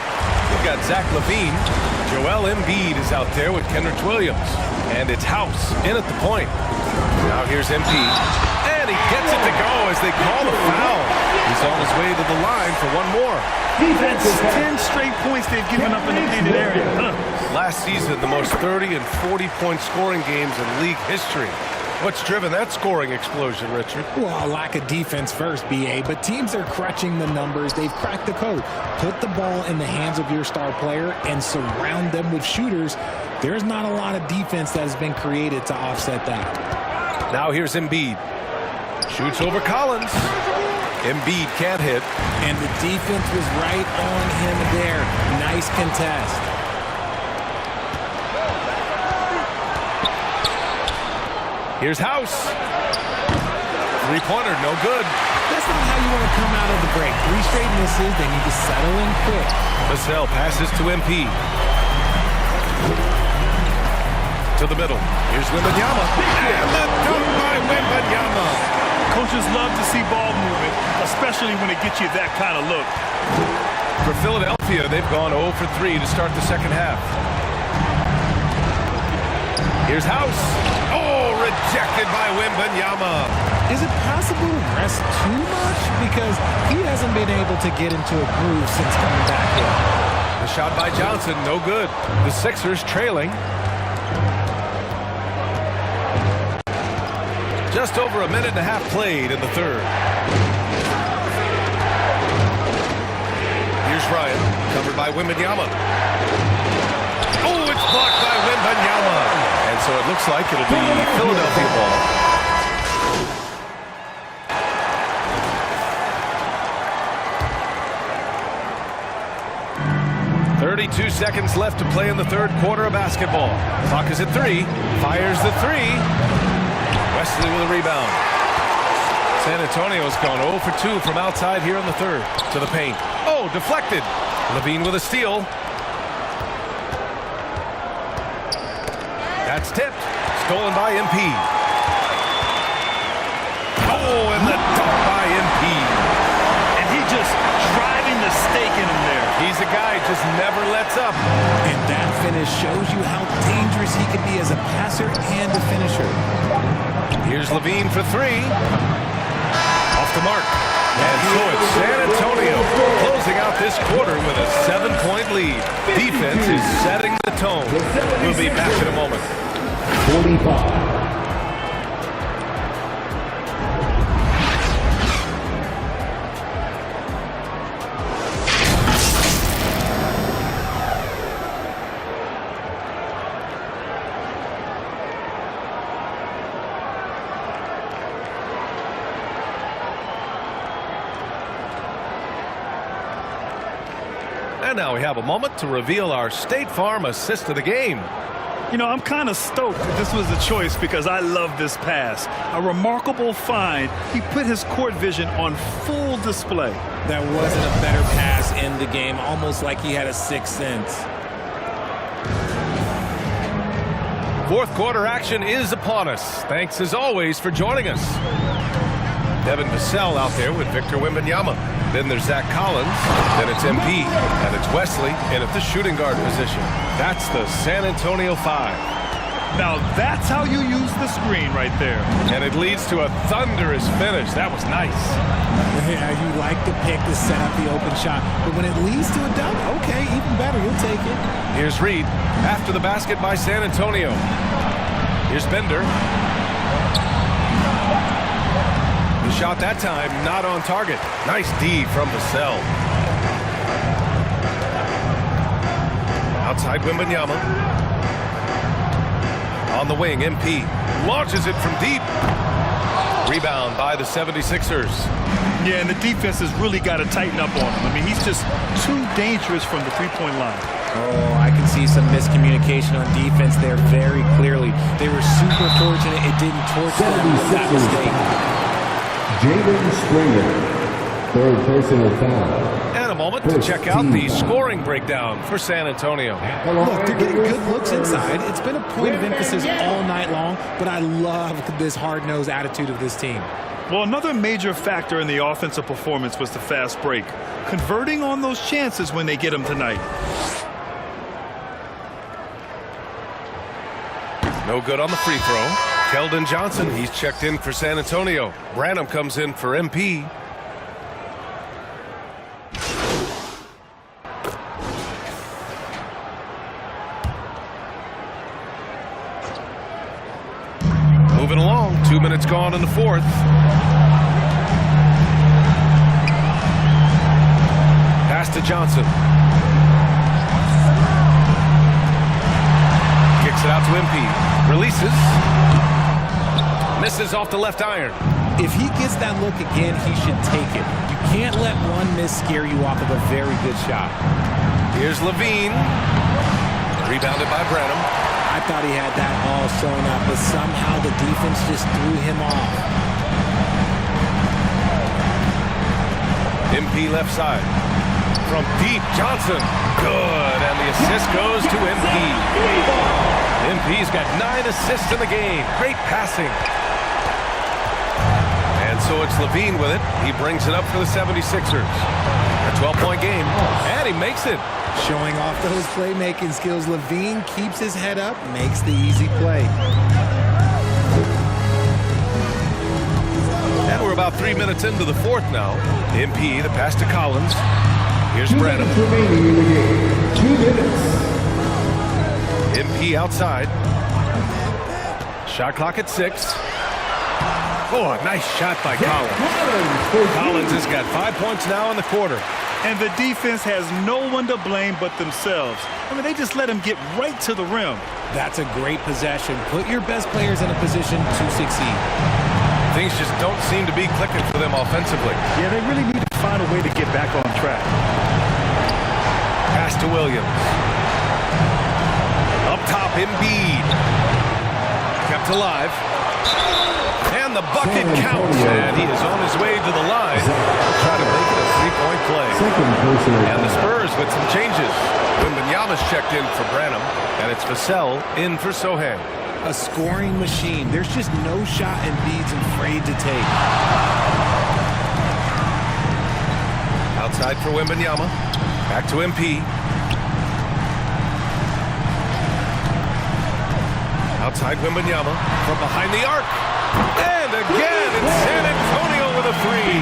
They've got Zach Levine. Joel Embiid is out there with Kenrich Williams. And it's House in at the point. Now here's MP. And And he gets it to go as they call the foul. He's on his way to the line for one more. That's 10 straight points they've given up in the painted area. Last season, the most 30 and 40-point scoring games in league history. What's driven that scoring explosion, Richard? Well, a lack of defense first, BA, but teams are crutching the numbers. They've cracked the code. Put the ball in the hands of your star player and surround them with shooters. There's not a lot of defense that has been created to offset that. Now here's Embiid. Shoots over Collins. Embiid can't hit. And the defense was right on him there. Nice contest. Here's House. Three-pointer, no good. That's not how you want to come out of the break. 3 straight misses, they need to settle in quick. Vassell passes to MP. To the middle. Here's Wembanyama. And the dunk by Wembanyama. Coaches love to see ball movement, especially when it gets you that kind of look. For Philadelphia, they've gone 0 for 3 to start the second half. Here's House. Oh, rejected by Wembanyama. Is it possible to rest too much? Because he hasn't been able to get into a groove since coming back here. The shot by Johnson, no good. The Sixers trailing. Just over a minute and a half played in the third. Here's Ryan, covered by Wembanyama. Oh, it's blocked by Wembanyama. And so it looks like it'll be Philadelphia ball. 32 seconds left to play in the third quarter of basketball. Clock is at 3. Fires the 3. Wesley with a rebound. San Antonio's gone 0 for 2 from outside here in the third. To the paint. Oh, deflected. Levine with a steal. That's tipped. Stolen by MP. Oh, and the dunk by MP. And he just driving the stake in him there. He's a guy just never lets up. And that finish shows you how dangerous he can be as a passer and a finisher. Here's Levine for 3. Off the mark. And so it's San Antonio closing out this quarter with a 7-point lead. Defense is setting the tone. We'll be back in a moment. 45. And now we have a moment to reveal our State Farm assist of the game. You know, I'm kind of stoked that this was a choice because I love this pass. A remarkable find. He put his court vision on full display. That wasn't a better pass in the game, almost like he had a sixth sense. Fourth quarter action is upon us. Thanks as always for joining us. Devin Vassell out there with Victor Wembanyama. Then there's Zach Collins. Then it's MP. And it's Wesley in at the shooting guard position. That's the San Antonio 5. Now that's how you use the screen right there. And it leads to a thunderous finish. That was nice. Yeah, you like the pick to set up the open shot. But when it leads to a dunk, okay, even better. You'll take it. Here's Reed after the basket by San Antonio. Here's Bender. The shot that time not on target. Nice D from Vassell. Outside Wembanyama. On the wing, MP launches it from deep. Rebound by the 76ers. Yeah, and the defense has really got to tighten up on him. I mean, he's just too dangerous from the three-point line. Oh, I can see some miscommunication on defense there very clearly. They were super fortunate it didn't torch them with that mistake. Jaden Springer, third personal foul. And a moment to check out the scoring breakdown for San Antonio. Look, they're getting good looks inside. It's been a point of emphasis all night long, but I love this hard-nosed attitude of this team. Well, another major factor in the offensive performance was the fast break. Converting on those chances when they get them tonight. No good on the free throw. Keldon Johnson, he's checked in for San Antonio. Branham comes in for MP. Moving along, 2 minutes gone in the fourth. Pass to Johnson. Kicks it out to MP. Releases. Misses off the left iron. If he gets that look again, he should take it. You can't let one miss scare you off of a very good shot. Here's Levine. Rebounded by Branham. I thought he had that all sewn up, but somehow the defense just threw him off. MP left side. From deep, Johnson. Good, and the assist goes to MP. MP's got 9 assists in the game. Great passing. And so it's Levine with it. He brings it up for the 76ers. A 12-point game, and he makes it. Showing off those playmaking skills, Levine keeps his head up, makes the easy play. And we're about 3 minutes into the fourth now. MP, the pass to Collins. Here's Branham. 2 remaining in the game. 2 minutes. MP outside. Shot clock at 6. Oh, a nice shot by Collins. Collins has got 5 points now in the quarter. And the defense has no one to blame but themselves. I mean, they just let him get right to the rim. That's a great possession. Put your best players in a position to succeed. Things just don't seem to be clicking for them offensively. Yeah, they really need to find a way to get back on track. Pass to Williams. Up top, Embiid. Kept alive. And the bucket counts. And he is on his way to the line. Trying to make it a 3-point play. And the Spurs with some changes. Wembanyama's checked in for Branham. And it's Vassell in for Sohan. A scoring machine. There's just no shot Embiid's afraid to take. Outside for Wembanyama. Back to MP. Outside Wembanyama from behind the arc. And again, it's San Antonio with a three.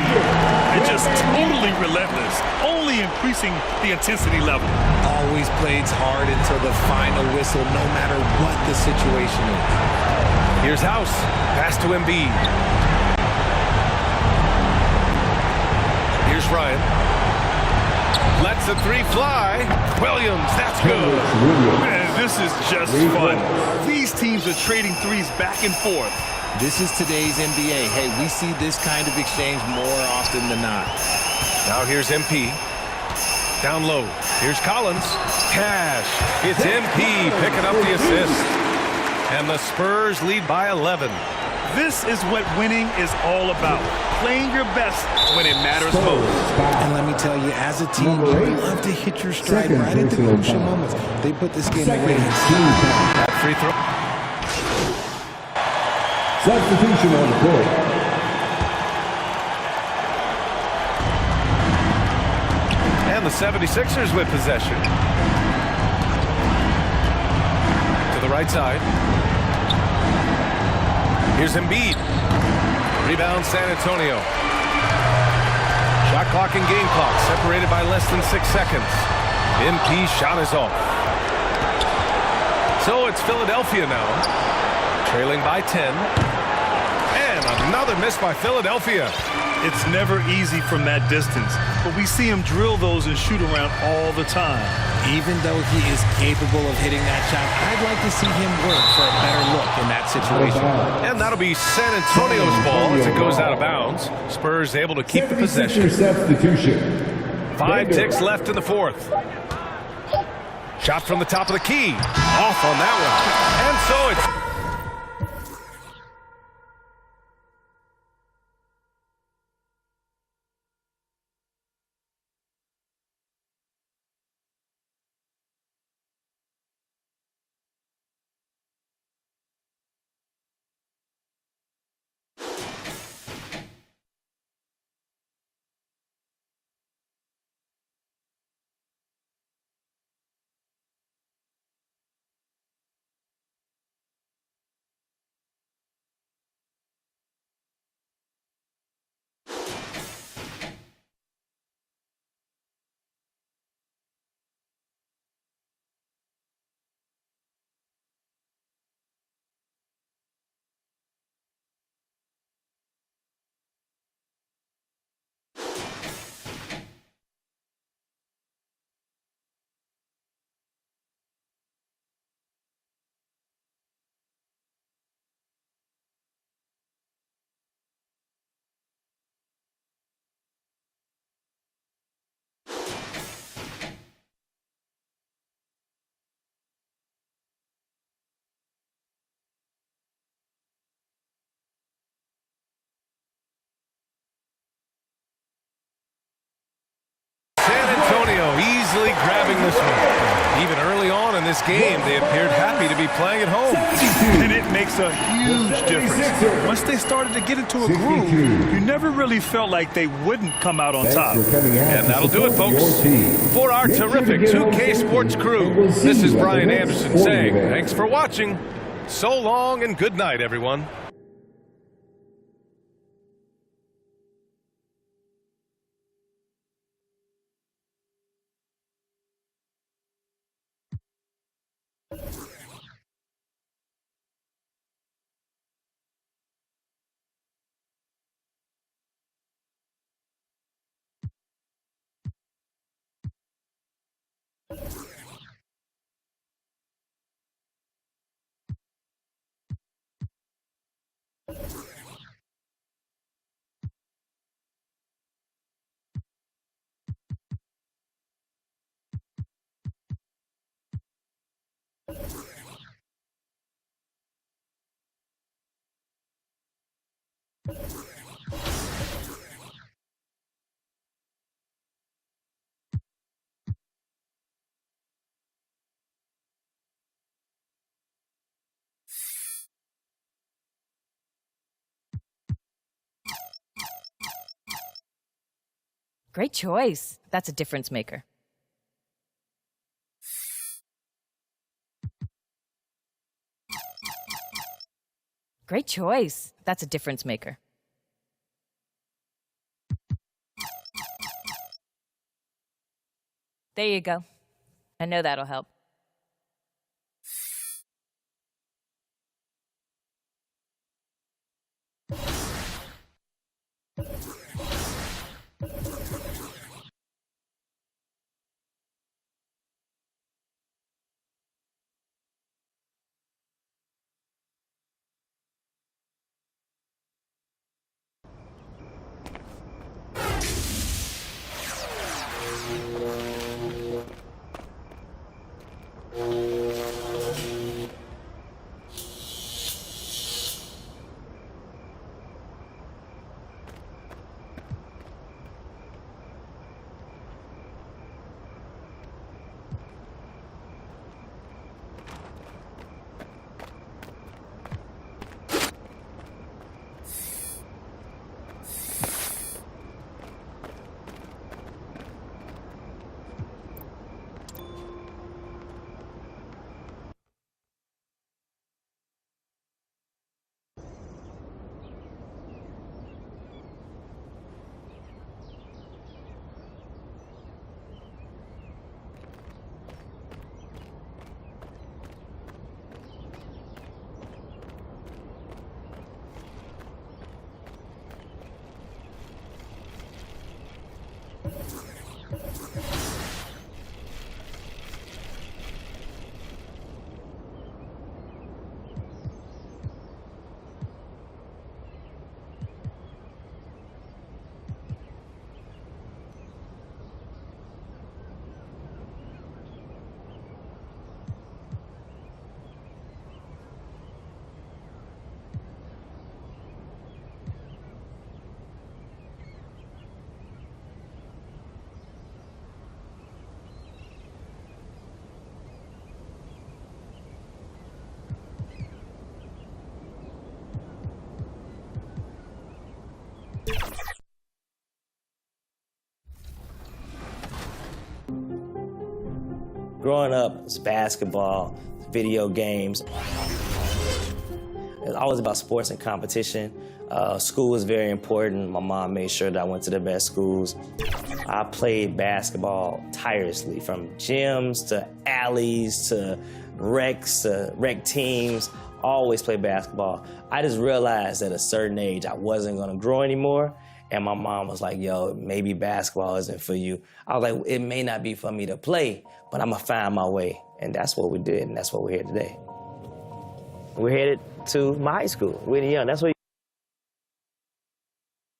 And just totally relentless, only increasing the intensity level. Always plays hard until the final whistle, no matter what the situation is. Here's House. Pass to Embiid. Here's Ryan. Lets the three fly. Williams, that's good. Man, this is just fun. These teams are trading threes back and forth. This is today's NBA. Hey, we see this kind of exchange more often than not. Now here's MP. Down low. Here's Collins. Cash. It's MP picking up the assist. And the Spurs lead by 11. This is what winning is all about. Playing your best when it matters most. And let me tell you, as a team, you love to hit your stride right at the crucial moments. They put this game away. That free throw. Substitution on the court. And the 76ers with possession. To the right side. Here's Embiid. Rebound San Antonio. Shot clock and game clock separated by less than 6 seconds. MP shot is off. So it's Philadelphia now. Trailing by 10. And another miss by Philadelphia. It's never easy from that distance, but we see him drill those and shoot around all the time. Even though he is capable of hitting that shot, I'd like to see him work for a better look in that situation. And that'll be San Antonio's ball as it goes out of bounds. Spurs able to keep the possession. Substitution. 5 ticks left in the fourth. Shot from the top of the key. Off on that one. And so it's this game, they appeared happy to be playing at home. And it makes a huge difference. Once they started to get into a groove, you never really felt like they wouldn't come out on top. And that'll do it, folks. For our terrific 2K Sports crew, this is Brian Anderson saying thanks for watching. So long and good night, everyone. Great choice. That's a difference maker. Great choice. That's a difference maker. There you go. I know that'll help. Growing up, it's basketball, video games. It's always about sports and competition. School was very important. My mom made sure that I went to the best schools. I played basketball tirelessly, from gyms to alleys to rec teams. Always played basketball. I just realized at a certain age I wasn't gonna grow anymore. And my mom was like, yo, maybe basketball isn't for you. I was like, it may not be for me to play, but I'm gonna find my way. And that's what we did, and that's what we're here today. We're headed to my high school, Whitney Young. That's what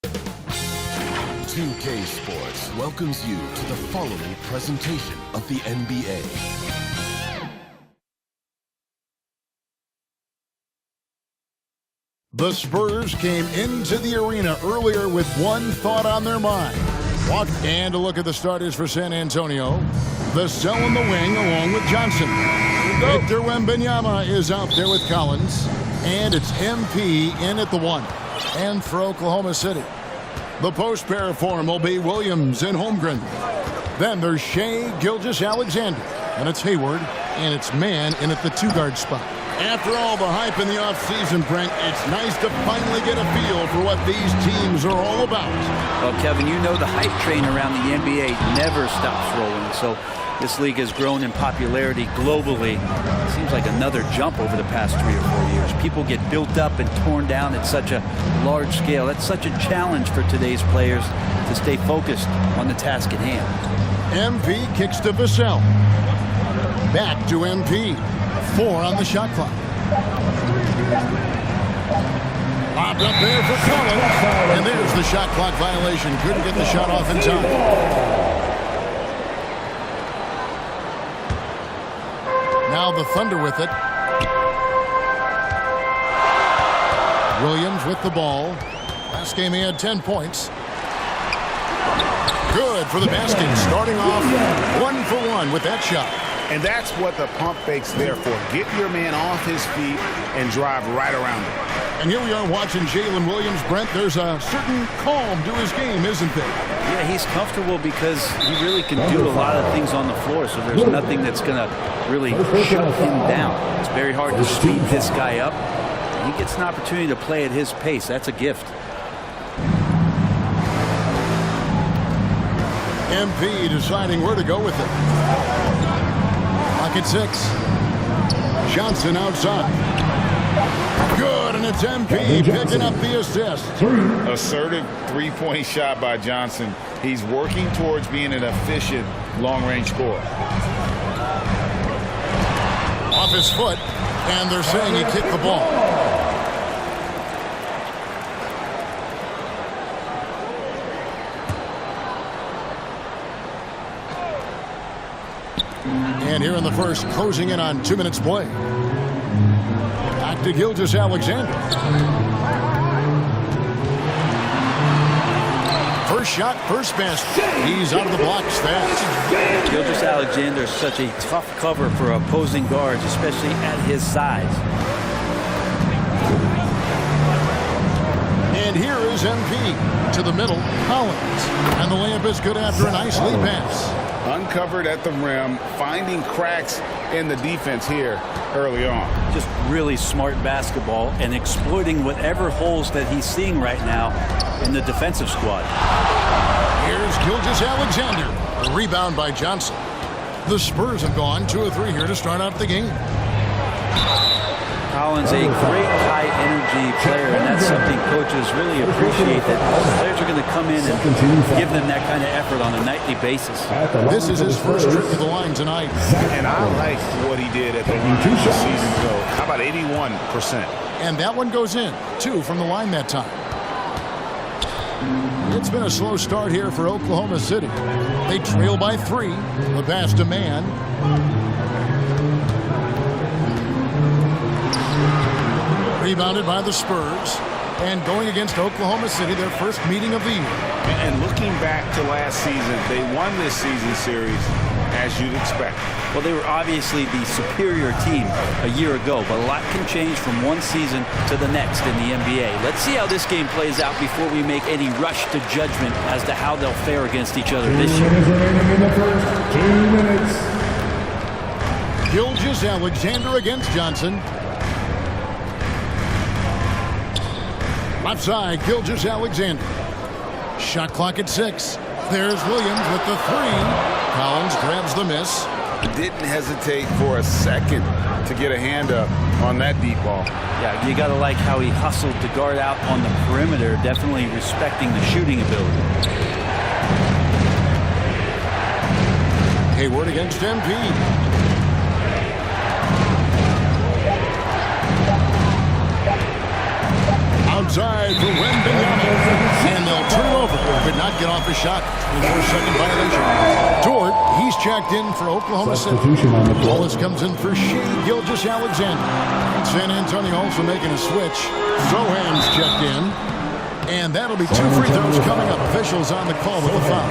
2K Sports welcomes you to the following presentation of the NBA. The Spurs came into the arena earlier with one thought on their mind. And a look at the starters for San Antonio. The Cell in the wing along with Johnson. Victor Wembanyama is out there with Collins. And it's MP in at the 1. And for Oklahoma City, the post pair for him will be Williams and Holmgren. Then there's Shea Gilgeous-Alexander. And it's Hayward. And it's Mann in at the 2-guard spot. After all the hype in the offseason, Brent, it's nice to finally get a feel for what these teams are all about. Well, Kevin, you know the hype train around the NBA never stops rolling. So this league has grown in popularity globally. It seems like another jump over the past 3 or 4 years. People get built up and torn down at such a large scale. That's such a challenge for today's players to stay focused on the task at hand. MP kicks to Vassell. Back to MP. 4 on the shot clock. Lobbed up there for Collins. And there's the shot clock violation. Couldn't get the shot off in time. Now the Thunder with it. Williams with the ball. Last game he had 10 points. Good for the basket. Starting off 1 for 1 with that shot. And that's what the pump fake's there for. Get your man off his feet and drive right around him. And here we are watching Jalen Williams. Brent, there's a certain calm to his game, isn't there? Yeah, he's comfortable because he really can do a lot of things on the floor, so there's nothing that's going to really shut him down. It's very hard to speed this guy up. He gets an opportunity to play at his pace. That's a gift. MP deciding where to go with it. Clock at 6. Johnson outside. Good, and it's MP picking up the assist. Assertive three-point shot by Johnson. He's working towards being an efficient long-range scorer. Off his foot, and they're saying he kicked the ball. And here in the first, closing in on 2 minutes play. Back to Gilgeous-Alexander. First shot, first basket. He's out of the blocks fast. Gilgeous-Alexander is such a tough cover for opposing guards, especially at his size. And here is MP to the middle, Collins. And the layup is good after a nice lead pass. Uncovered at the rim, finding cracks in the defense here early on. Just really smart basketball and exploiting whatever holes that he's seeing right now in the defensive squad. Here's Gilgeous-Alexander. A rebound by Johnson. The Spurs have gone 2 of 3 here to start out the game. Collins, a great high-energy player, and that's something coaches really appreciate, that players are going to come in and give them that kind of effort on a nightly basis. This is his first trip to the line tonight. And I like what he did at the line 2 seasons ago. How about 81%? And that one goes in. 2 from the line that time. It's been a slow start here for Oklahoma City. They trail by 3. The pass to Mann. Rebounded by the Spurs. And going against Oklahoma City, their first meeting of the year. And looking back to last season, they won this season series as you'd expect. Well, they were obviously the superior team a year ago, but a lot can change from one season to the next in the NBA. Let's see how this game plays out before we make any rush to judgment as to how they'll fare against each other this year. Gilgeous-Alexander against Johnson. Left side, Gilgeous-Alexander. Shot clock at 6. There's Williams with the 3. Collins grabs the miss. Didn't hesitate for a second to get a hand up on that deep ball. Yeah, you got to like how he hustled to guard out on the perimeter, definitely respecting the shooting ability. Hayward against MP. Outside for Wembanyama. And they'll turn it over. Could not get off his shot. 24-second violation. Dort, he's checked in for Oklahoma City. Wallace comes in for Shea Gilgeous-Alexander. San Antonio also making a switch. Sohan's checked in. And that'll be 2 free throws coming up. Officials on the call with a foul.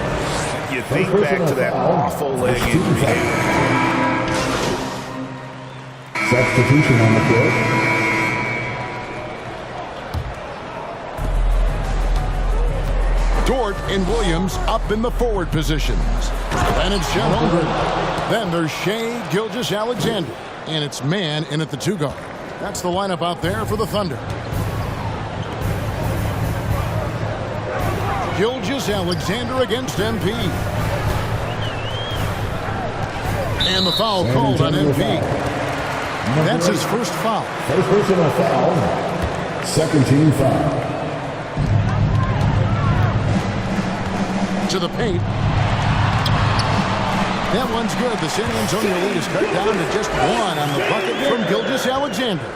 You think back to that awful leg injury. Substitution on the court. Dort and Williams up in the forward positions. Then it's Chet Holmgren. Then there's Shai Gilgeous-Alexander. And it's man in at the 2 guard. That's the lineup out there for the Thunder. Gilgeous-Alexander against MP. And the foul called on MP. That's his first foul. First personal foul. Second team foul. To the paint. That one's good. The San Antonio lead is cut down to just 1 on the bucket from Gilgeous-Alexander.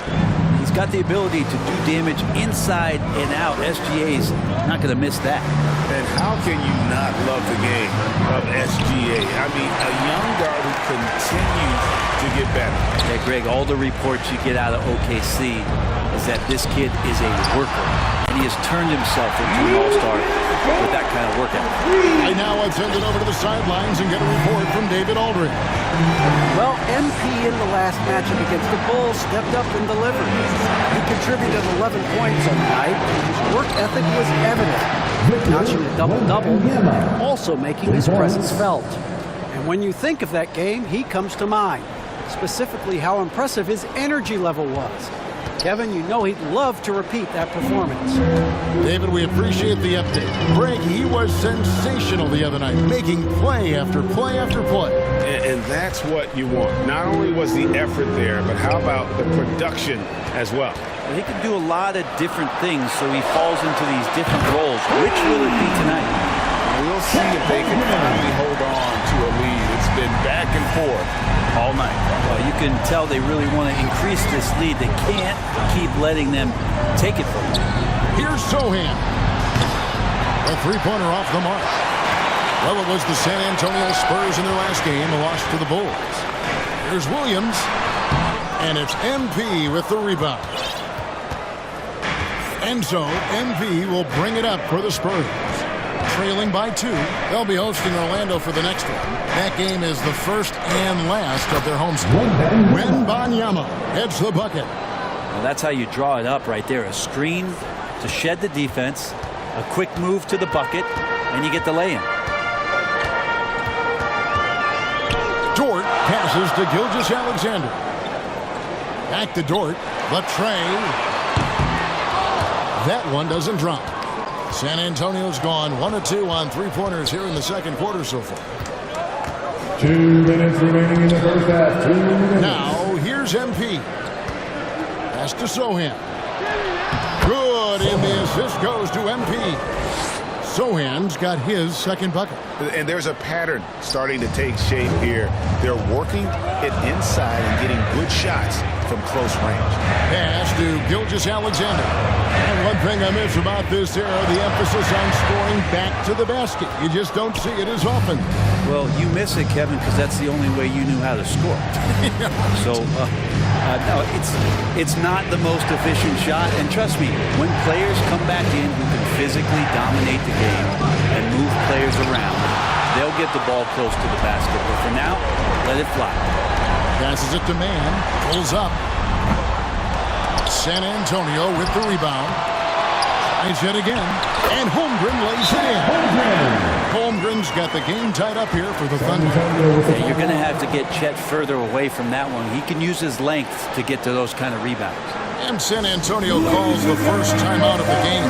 He's got the ability to do damage inside and out. SGA's not going to miss that. And how can you not love the game of SGA? I mean, a young guard who continues to get better. Yeah, Greg, all the reports you get out of OKC is that this kid is a worker. And he has turned himself into an all-star with that kind of work ethic. I now have sent it over to the sidelines and get a report from David Aldridge. Well, MP in the last matchup against the Bulls stepped up and delivered. He contributed 11 points on the night. His work ethic was evident, notching a double-double, also making his presence felt. And when you think of that game, he comes to mind, specifically how impressive his energy level was. Kevin, you know he'd love to repeat that performance. David, we appreciate the update. Greg, he was sensational the other night, making play after play after play. And that's what you want. Not only was the effort there, but how about the production as well? He can do a lot of different things, so he falls into these different roles. Which will it be tonight? We'll see if they can finally hold on to a lead. It's been back and forth all night. Well, you can tell they really want to increase this lead. They can't keep letting them take it from them. Here's Sohan. A three-pointer off the mark. Well, it was the San Antonio Spurs in their last game, a loss to the Bulls. Here's Williams. And it's MP with the rebound. And so MP will bring it up for the Spurs. Trailing by 2. They'll be hosting Orlando for the next one. That game is the first and last of their home start. Wembanyama heads the bucket. Well, that's how you draw it up right there. A screen to shed the defense, a quick move to the bucket, and you get the lay-in. Dort passes to Gilgeous-Alexander. Back to Dort. Latrey. That one doesn't drop. San Antonio's gone 1 of 2 on three-pointers here in the second quarter so far. 2 minutes remaining in the first half. 2 minutes. Now, here's MP. Pass to Sohan. Good, and the assist goes to MP. Sohan's got his second bucket. And there's a pattern starting to take shape here. They're working it inside and getting good shots from close range. Pass to Gilgeous-Alexander. And one thing I miss about this era, the emphasis on scoring back to the basket. You just don't see it as often. Well, you miss it, Kevin, because that's the only way you knew how to score. So, no, it's not the most efficient shot. And trust me, when players come back in who can physically dominate the game and move players around, they'll get the ball close to the basket. But for now, let it fly. Passes it to man. Pulls up. San Antonio with the rebound. Tries it again. And Holmgren lays it in. Holmgren's got the game tied up here for the Thunder. Yeah, you're going to have to get Chet further away from that one. He can use his length to get to those kind of rebounds. And San Antonio calls the first time out of the game.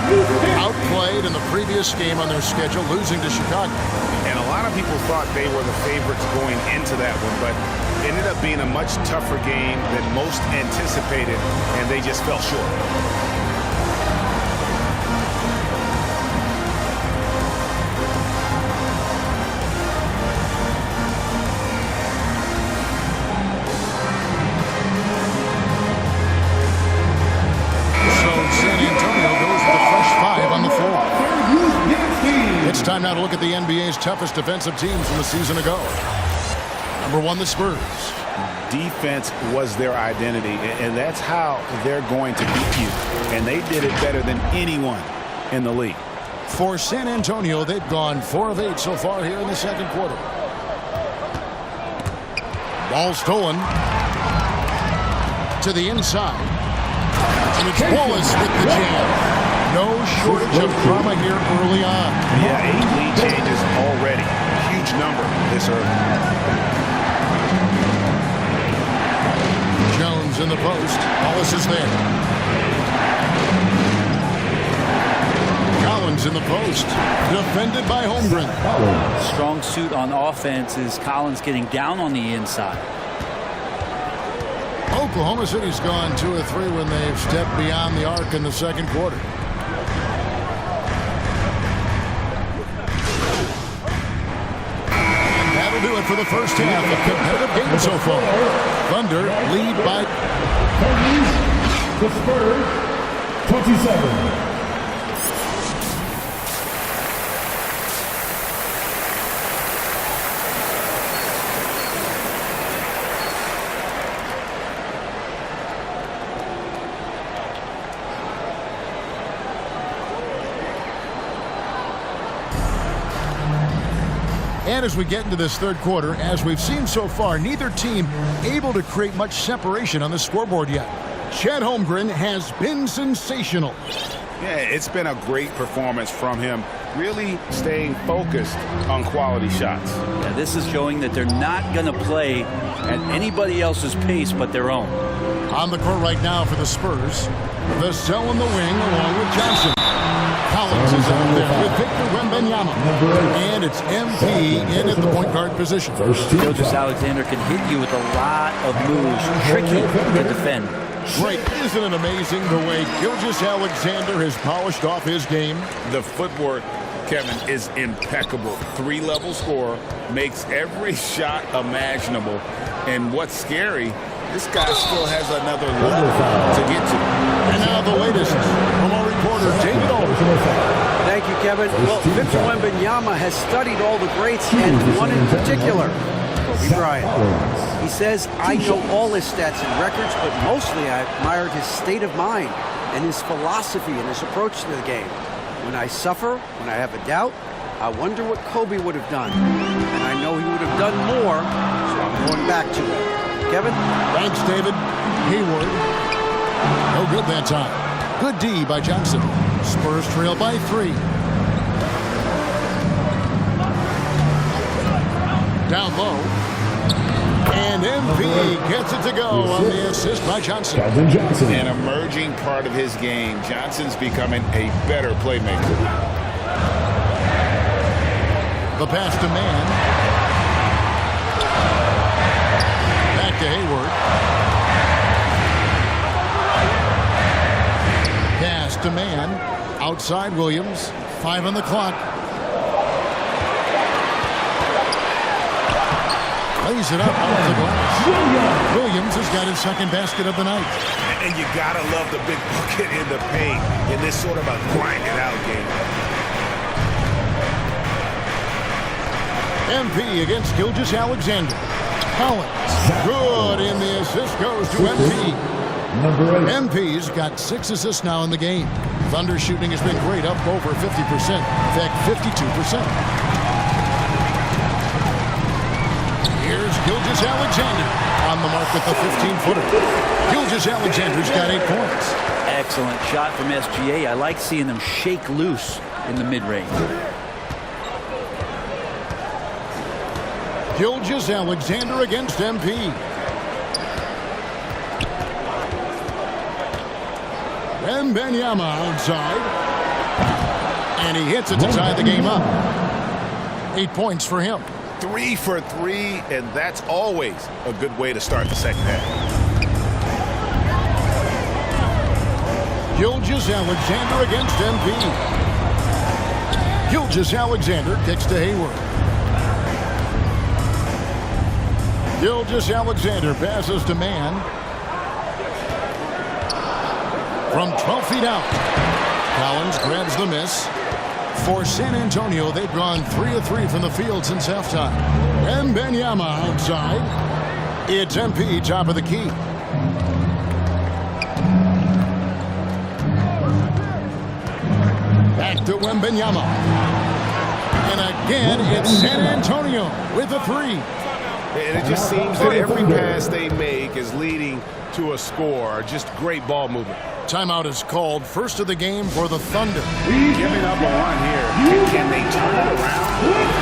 Outplayed in the previous game on their schedule, losing to Chicago. And a lot of people thought they were the favorites going into that one, but it ended up being a much tougher game than most anticipated, and they just fell short. It's time now to look at the NBA's toughest defensive teams from a season ago. Number 1, the Spurs. Defense was their identity, and that's how they're going to beat you. And they did it better than anyone in the league. For San Antonio, they've gone 4 of 8 so far here in the second quarter. Ball stolen. to the inside. And it's Wallace with the jam. No shortage of drama here early on. Yeah, 8 lead changes already. Huge number this early. Jones in the post. Wallace is there. Collins in the post. Defended by Holmgren. Strong suit on offense is Collins getting down on the inside. Oklahoma City's gone 2 of 3 when they've stepped beyond the arc in the second quarter. That'll do it for the first half. A competitive game so far. Thunder lead by the Spurs, 27. And as we get into this third quarter, as we've seen so far, neither team able to create much separation on the scoreboard yet. Chet Holmgren has been sensational. Yeah, it's been a great performance from him, really staying focused on quality shots. Yeah, this is showing that they're not going to play at anybody else's pace but their own. On the court right now for the Spurs, Vassell in the wing along with Johnson. Collins is out there with Victor Wembanyama. And it's MP in at the point guard position. Gilgeous-Alexander can hit you with a lot of moves. Tricky to defend. Right, isn't it amazing the way Gilgeous-Alexander has polished off his game? The footwork, Kevin, is impeccable. 3-level scorer, makes every shot imaginable. And what's scary, this guy still has another level to get to. And now the latest from our reporter, David Aldridge. Thank you, Kevin. Well, Victor Wembanyama has studied all the greats, and one in particular, Kobe Bryant. He says, I know all his stats and records, but mostly I admired his state of mind and his philosophy and his approach to the game. When I suffer, when I have a doubt, I wonder what Kobe would have done. And I know he would have done more, so I'm going back to it. Kevin? Thanks, David. Hayward. No good that time. Good D by Johnson. Spurs trail by 3. Down low. And MP gets it to go on the assist by Johnson. An emerging part of his game. Johnson's becoming a better playmaker. The pass to Man. Back to Hayward. Pass to Man. Outside Williams. 5 on the clock. Lays it up off the glass. Williams has got his second basket of the night. And you gotta love the big bucket in the paint in this sort of a grind-it-out game. MP against Gilgeous-Alexander. Collins. Good, and the assist goes to MP. MP's got 6 assists now in the game. Thunder shooting has been great, up over 50%. In fact, 52%. Here's Gilgeous-Alexander on the mark with the 15-footer. Gilgeous-Alexander's got 8 points. Excellent shot from SGA. I like seeing them shake loose in the mid-range. Gilgeous-Alexander against MP. Wembanyama outside. And he hits it to tie the game up. 8 points for him. 3 for 3, and that's always a good way to start the second half. Gilgeous-Alexander against MP. Gilgeous-Alexander kicks to Hayward. Gilgeous-Alexander passes to Man. From 12 feet out. Collins grabs the miss. For San Antonio, they've gone 3 of 3 from the field since halftime. Wembanyama outside. It's MP top of the key. Back to Wembanyama. And again, it's San Antonio with a 3. And it just seems that every pass they make is leading to a score. Just great ball movement. Timeout is called. First of the game for the Thunder. Giving up a run here. Can they turn it around?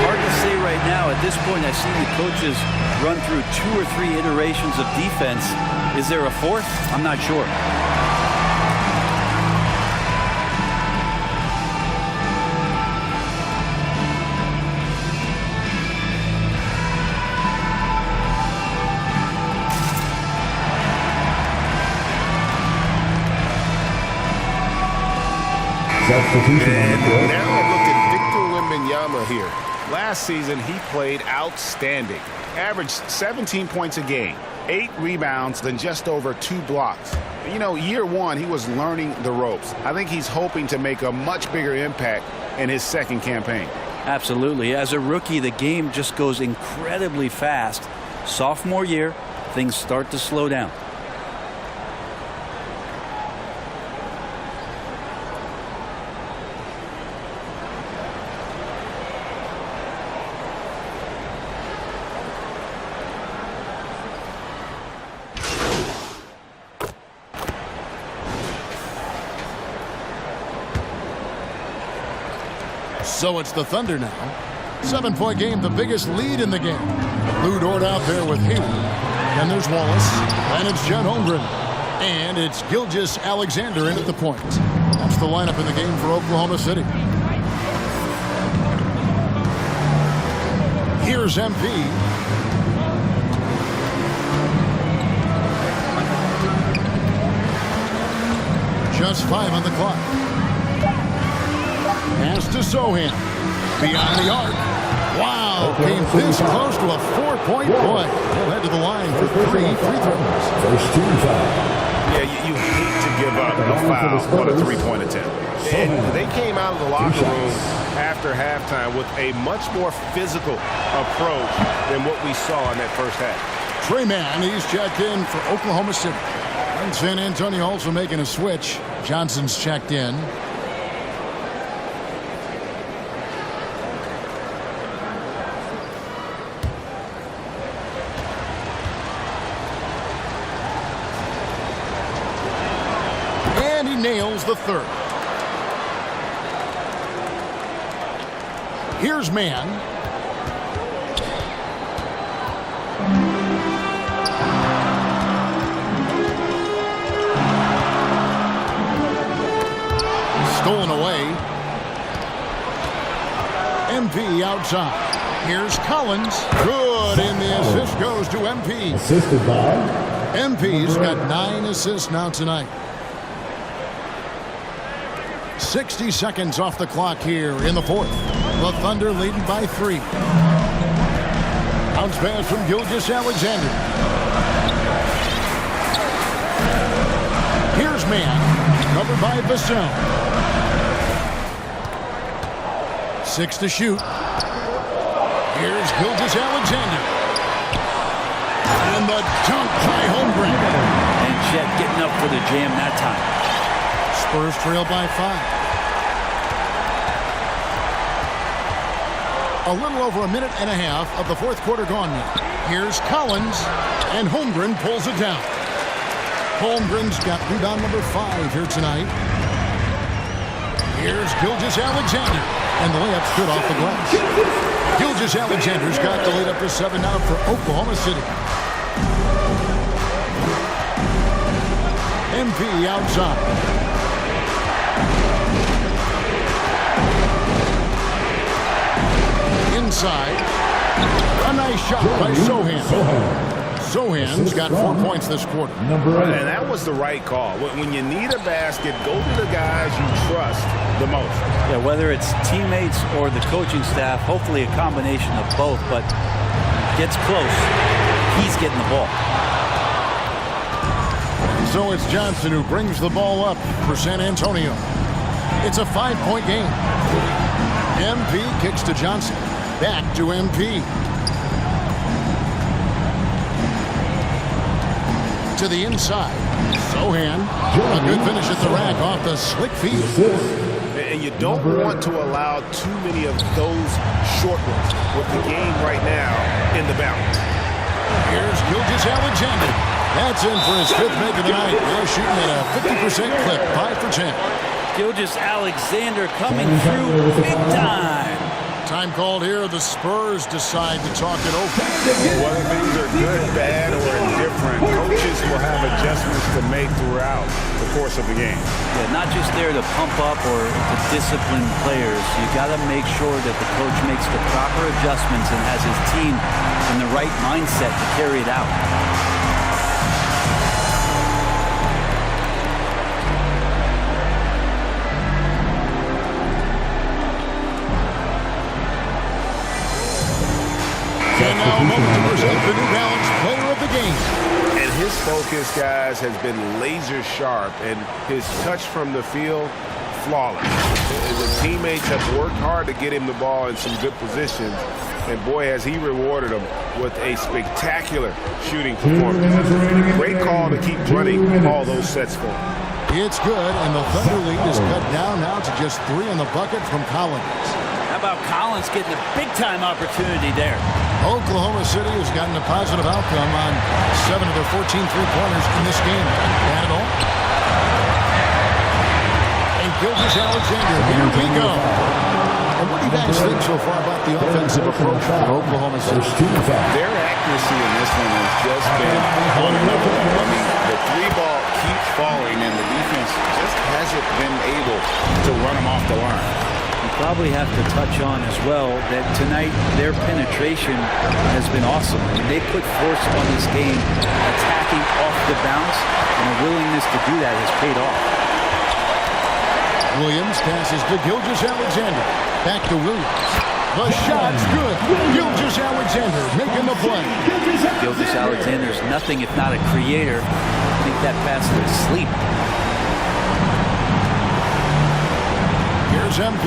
Hard to say right now. At this point, I've seen the coaches run through 2 or 3 iterations of defense. Is there a fourth? I'm not sure. And now look at Victor Wembanyama here. Last season, he played outstanding. Averaged 17 points a game, 8 rebounds, then just over 2 blocks. You know, year one, he was learning the ropes. I think he's hoping to make a much bigger impact in his second campaign. Absolutely. As a rookie, the game just goes incredibly fast. Sophomore year, things start to slow down. So it's the Thunder now. 7-point game, the biggest lead in the game. Lou Dort out there with Hayward. Then there's Wallace. And it's Chet Holmgren. And it's Gilgeous Alexander in at the point. That's the lineup in the game for Oklahoma City. Here's MP. Just 5 on the clock. Pass to Sohan. Beyond the arc. Wow, came this close to a 4-point play. He'll head to the line for 3 free throws. First team foul. Yeah, you hate to give up a foul on a 3-point attempt. And they came out of the locker room after halftime with a much more physical approach than what we saw in that first half. Trey Mann, he's checked in for Oklahoma City. And San Antonio also making a switch. Johnson's checked in. Nails the third. Here's Mann. Stolen away. MP outside. Here's Collins. Good, and the assist goes to MP. Assisted by MP's got 9 assists now tonight. 60 seconds off the clock here in the fourth. The Thunder leading by 3. Bounce pass from Gilgeous Alexander. Here's Mann, covered by Vassell. 6 to shoot. Here's Gilgeous Alexander. And the dunk by Holmgren. And Chet getting up for the jam that time. Spurs trail by 5. A little over a minute and a half of the fourth quarter gone now. Here's Collins, and Holmgren pulls it down. Holmgren's got rebound number 5 here tonight. Here's Gilgeous Alexander, and the layup's good off the glass. Gilgeous Alexander's got the lead up to 7 now for Oklahoma City. MP outside. Inside. A nice shot by Sohan. Sohan's got 4 points this quarter. And that was the right call. When you need a basket, go to the guys you trust the most. Yeah, whether it's teammates or the coaching staff, hopefully a combination of both, but gets close, he's getting the ball. So it's Johnson who brings the ball up for San Antonio. It's a 5-point game. MP kicks to Johnson. Back to MP. To the inside. Sohan. A good finish at the rack off the slick feet. And you don't want to allow too many of those short ones with the game right now in the balance. Here's Gilgeous Alexander. That's in for his 5th make of the night. Now shooting at a 50% clip, 5 for 10. Gilgeous Alexander coming through big time. Time called here. The Spurs decide to talk it over. Whether things are good, bad, or indifferent, coaches will have adjustments to make throughout the course of the game. Yeah, not just there to pump up or to discipline players. You got to make sure that the coach makes the proper adjustments and has his team in the right mindset to carry it out. And now a moment to present the New Balance Player of the Game. And his focus, guys, has been laser sharp, and his touch from the field, flawless. The teammates have worked hard to get him the ball in some good positions, and boy, has he rewarded them with a spectacular shooting performance. Great call to keep running all those sets for him. It's good, and the Thunder lead is cut down now to just 3 in the bucket from Collins. How about Collins getting a big-time opportunity there? Oklahoma City has gotten a positive outcome on 7 of their 14 three-pointers in this game. And all. And Gilgeous Alexander, here we go. And what do you guys think so far about the offensive approach for Oklahoma City? Their accuracy in this one has just been on another level. I mean, the 3-ball keeps falling, and the defense just hasn't been able to run them off the line. You probably have to touch on as well that tonight their penetration has been awesome. I mean, they put force on this game, attacking off the bounce, and a willingness to do that has paid off. Williams passes to Gilgeous Alexander. Back to Williams. The shot's good. Gilgeous Alexander making the play. Gilgeous Alexander's nothing if not a creator. I think that pass is asleep. Here's MP.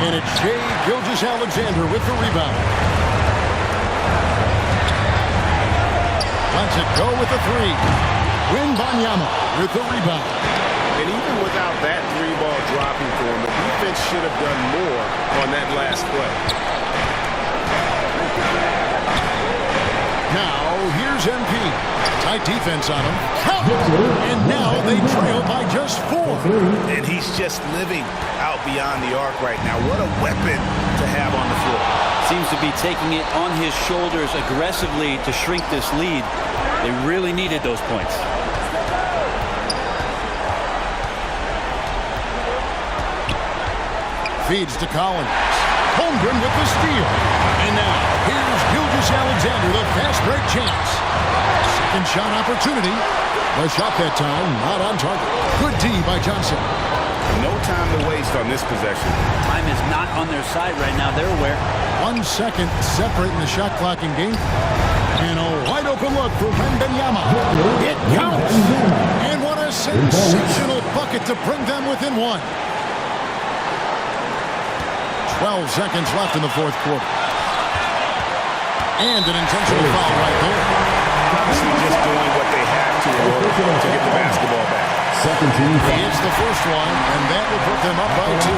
And it's Shai Gilgeous-Alexander with the rebound. Lets it go with the 3. Wembanyama with the rebound. And even without that 3-ball dropping for him, the defense should have done more on that last play. Now, here's MP. Tight defense on him. And now they trail by just 4. And he's just living out beyond the arc right now. What a weapon to have on the floor. Seems to be taking it on his shoulders aggressively to shrink this lead. They really needed those points. Feeds to Collins. Holmgren with the steal. And now, here's Gilgeous-Alexander, the fast break chance. Second shot opportunity. The shot that time, not on target. Good D by Johnson. No time to waste on this possession. Time is not on their side right now. They're aware. 1 second separating the shot clock in game. And a wide open look for Wembanyama. It counts. And what a sensational bucket to bring them within 1. 12 seconds left in the 4th quarter. And an intentional foul right there. Obviously just doing what they have to in order to get the basketball back. Second team. It's the first one, and that will put them up by 2.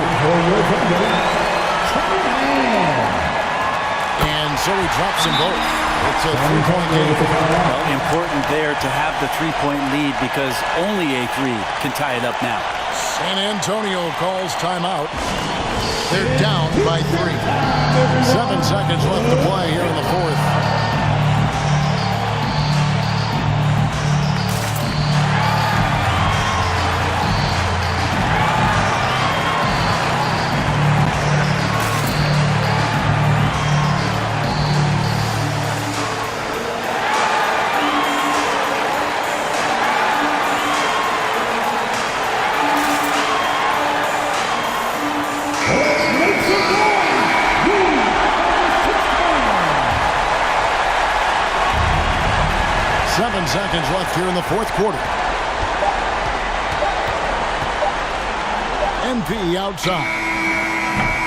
And so he drops them both. It's a 3-point game. Well, important there to have the 3-point lead because only a 3 can tie it up now. San Antonio calls timeout. They're down by 3. 7 seconds left to play here in the 4th. Seconds left here in the 4th quarter. MP outside.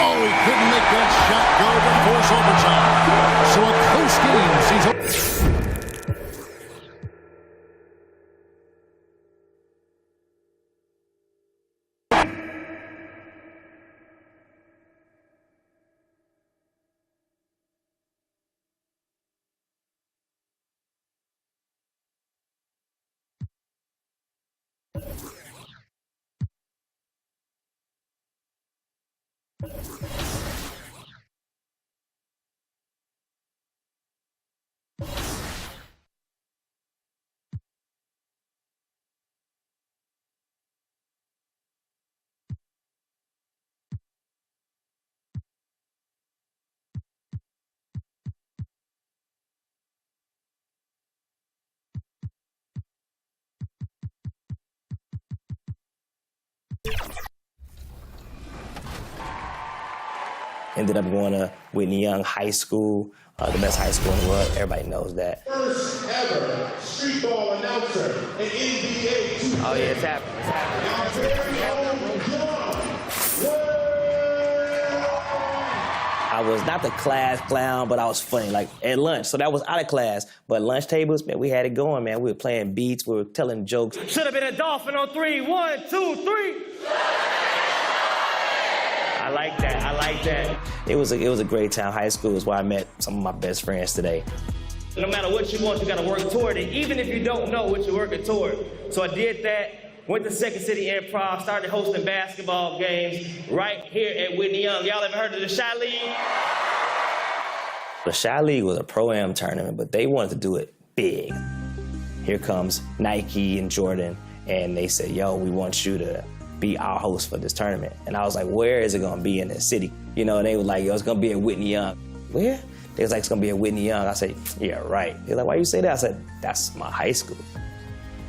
Oh, he couldn't make that shot go to force overtime. So a close game sees Ended up going to Whitney Young High School, the best high school in the world. Everybody knows that. First ever street ball announcer in NBA2K. Oh, yeah, it's happening. It's happening. I was not the class clown, but I was funny, like at lunch. So that was out of class. But lunch tables, man, we had it going, man. We were playing beats, we were telling jokes. Should have been a dolphin on 3. 1, 2, 3. I like that. I like that. It was a great time. High school is where I met some of my best friends today. No matter what you want, you got to work toward it, even if you don't know what you're working toward. So I did that, went to Second City Improv, started hosting basketball games right here at Whitney Young. Y'all ever heard of the Shy League? The Shy League was a Pro-Am tournament, but they wanted to do it big. Here comes Nike and Jordan, and they said, yo, we want you to be our host for this tournament. And I was like, where is it gonna be in the city? You know, and they were like, yo, it's gonna be at Whitney Young. Where? They was like, it's gonna be at Whitney Young. I said, yeah, right. They're like, why you say that? I said, that's my high school.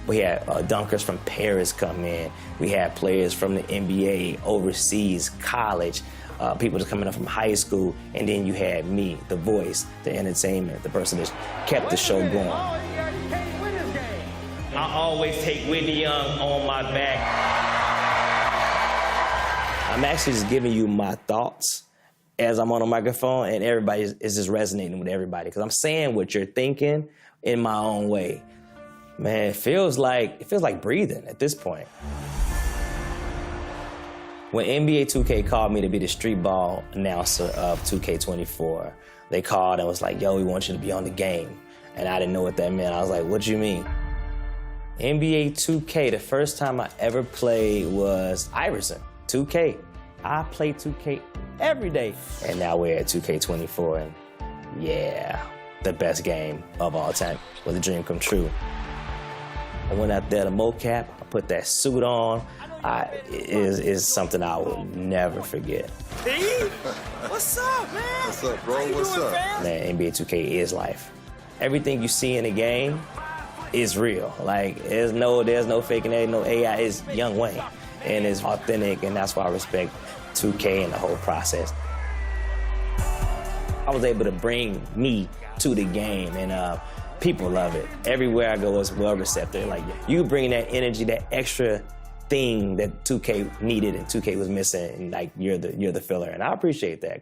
We had dunkers from Paris come in. We had players from the NBA, overseas, college, people just coming up from high school. And then you had me, the voice, the entertainment, the person that kept the show going. I always take Whitney Young on my back. I'm actually just giving you my thoughts as I'm on a microphone, and everybody is just resonating with everybody because I'm saying what you're thinking in my own way. Man, it feels like breathing at this point. When NBA2K called me to be the street ball announcer of 2K24, they called and was like, yo, we want you to be on the game. And I didn't know what that meant. I was like, what do you mean? NBA2K, the first time I ever played was Iverson, 2K. I play 2K every day. And now we're at 2K24, and yeah, the best game of all time. Was a dream come true. I went out there to mocap, I put that suit on. Is something I will never forget. Steve, what's up, man? What's up, bro? What's up? Man, NBA 2K is life. Everything you see in the game is real. Like, there's no faking it, no AI. It's Young Wayne, and it's authentic, and that's why I respect 2K and the whole process. I was able to bring me to the game, and people love it. Everywhere I go, it's well receptive. Like, you bring that energy, that extra thing that 2K needed and 2K was missing, and like you're the filler, and I appreciate that.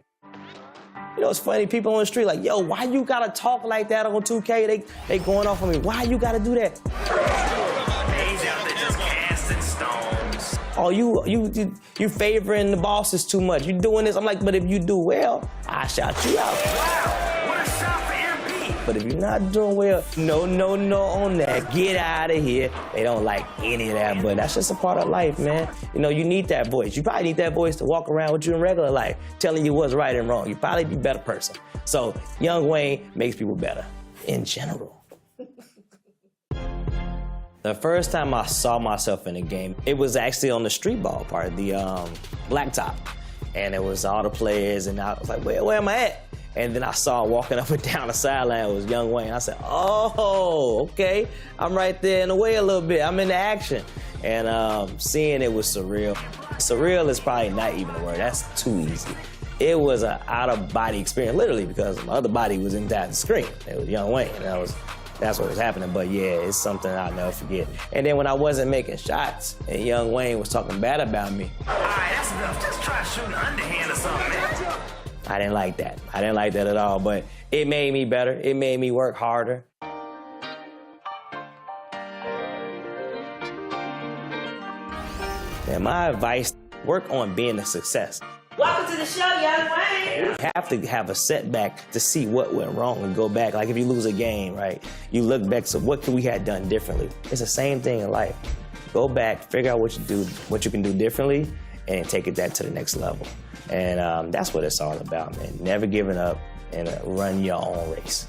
You know, it's funny, people on the street like, yo, why you gotta talk like that on 2K? They going off on me. Why you gotta do that? He's out there just casting stones. Oh, you favoring the bosses too much. You doing this? I'm like, but if you do well, I shout you out. Wow, what a shot for MP. But if you're not doing well, no on that. Get out of here. They don't like any of that, but that's just a part of life, man. You know, you need that voice. You probably need that voice to walk around with you in regular life, telling you what's right and wrong. You probably be a better person. So Young Wayne makes people better in general. The first time I saw myself in a game, it was actually on the street ball part, the blacktop. And it was all the players, and I was like, where am I at? And then I saw walking up and down the sideline, it was Young Wayne. I said, oh, okay. I'm right there in the way a little bit. I'm in the action. And seeing it was surreal. Surreal is probably not even a word. That's too easy. It was an out-of-body experience, literally, because my other body was inside the screen. It was Young Wayne, and that's what was happening. But yeah, it's something I'll never forget. And then when I wasn't making shots, and Young Wayne was talking bad about me. All right, that's enough. Just try to shoot an underhand or something, man. I didn't like that. I didn't like that at all, but it made me better. It made me work harder. And my advice, work on being a success. Welcome to the show, Young Wayne. You have to have a setback to see what went wrong and go back. Like if you lose a game, right? You look back, so what could we have done differently? It's the same thing in life. go back, figure out what you can do differently, and take that to the next level. And that's what it's all about, man. Never giving up and run your own race.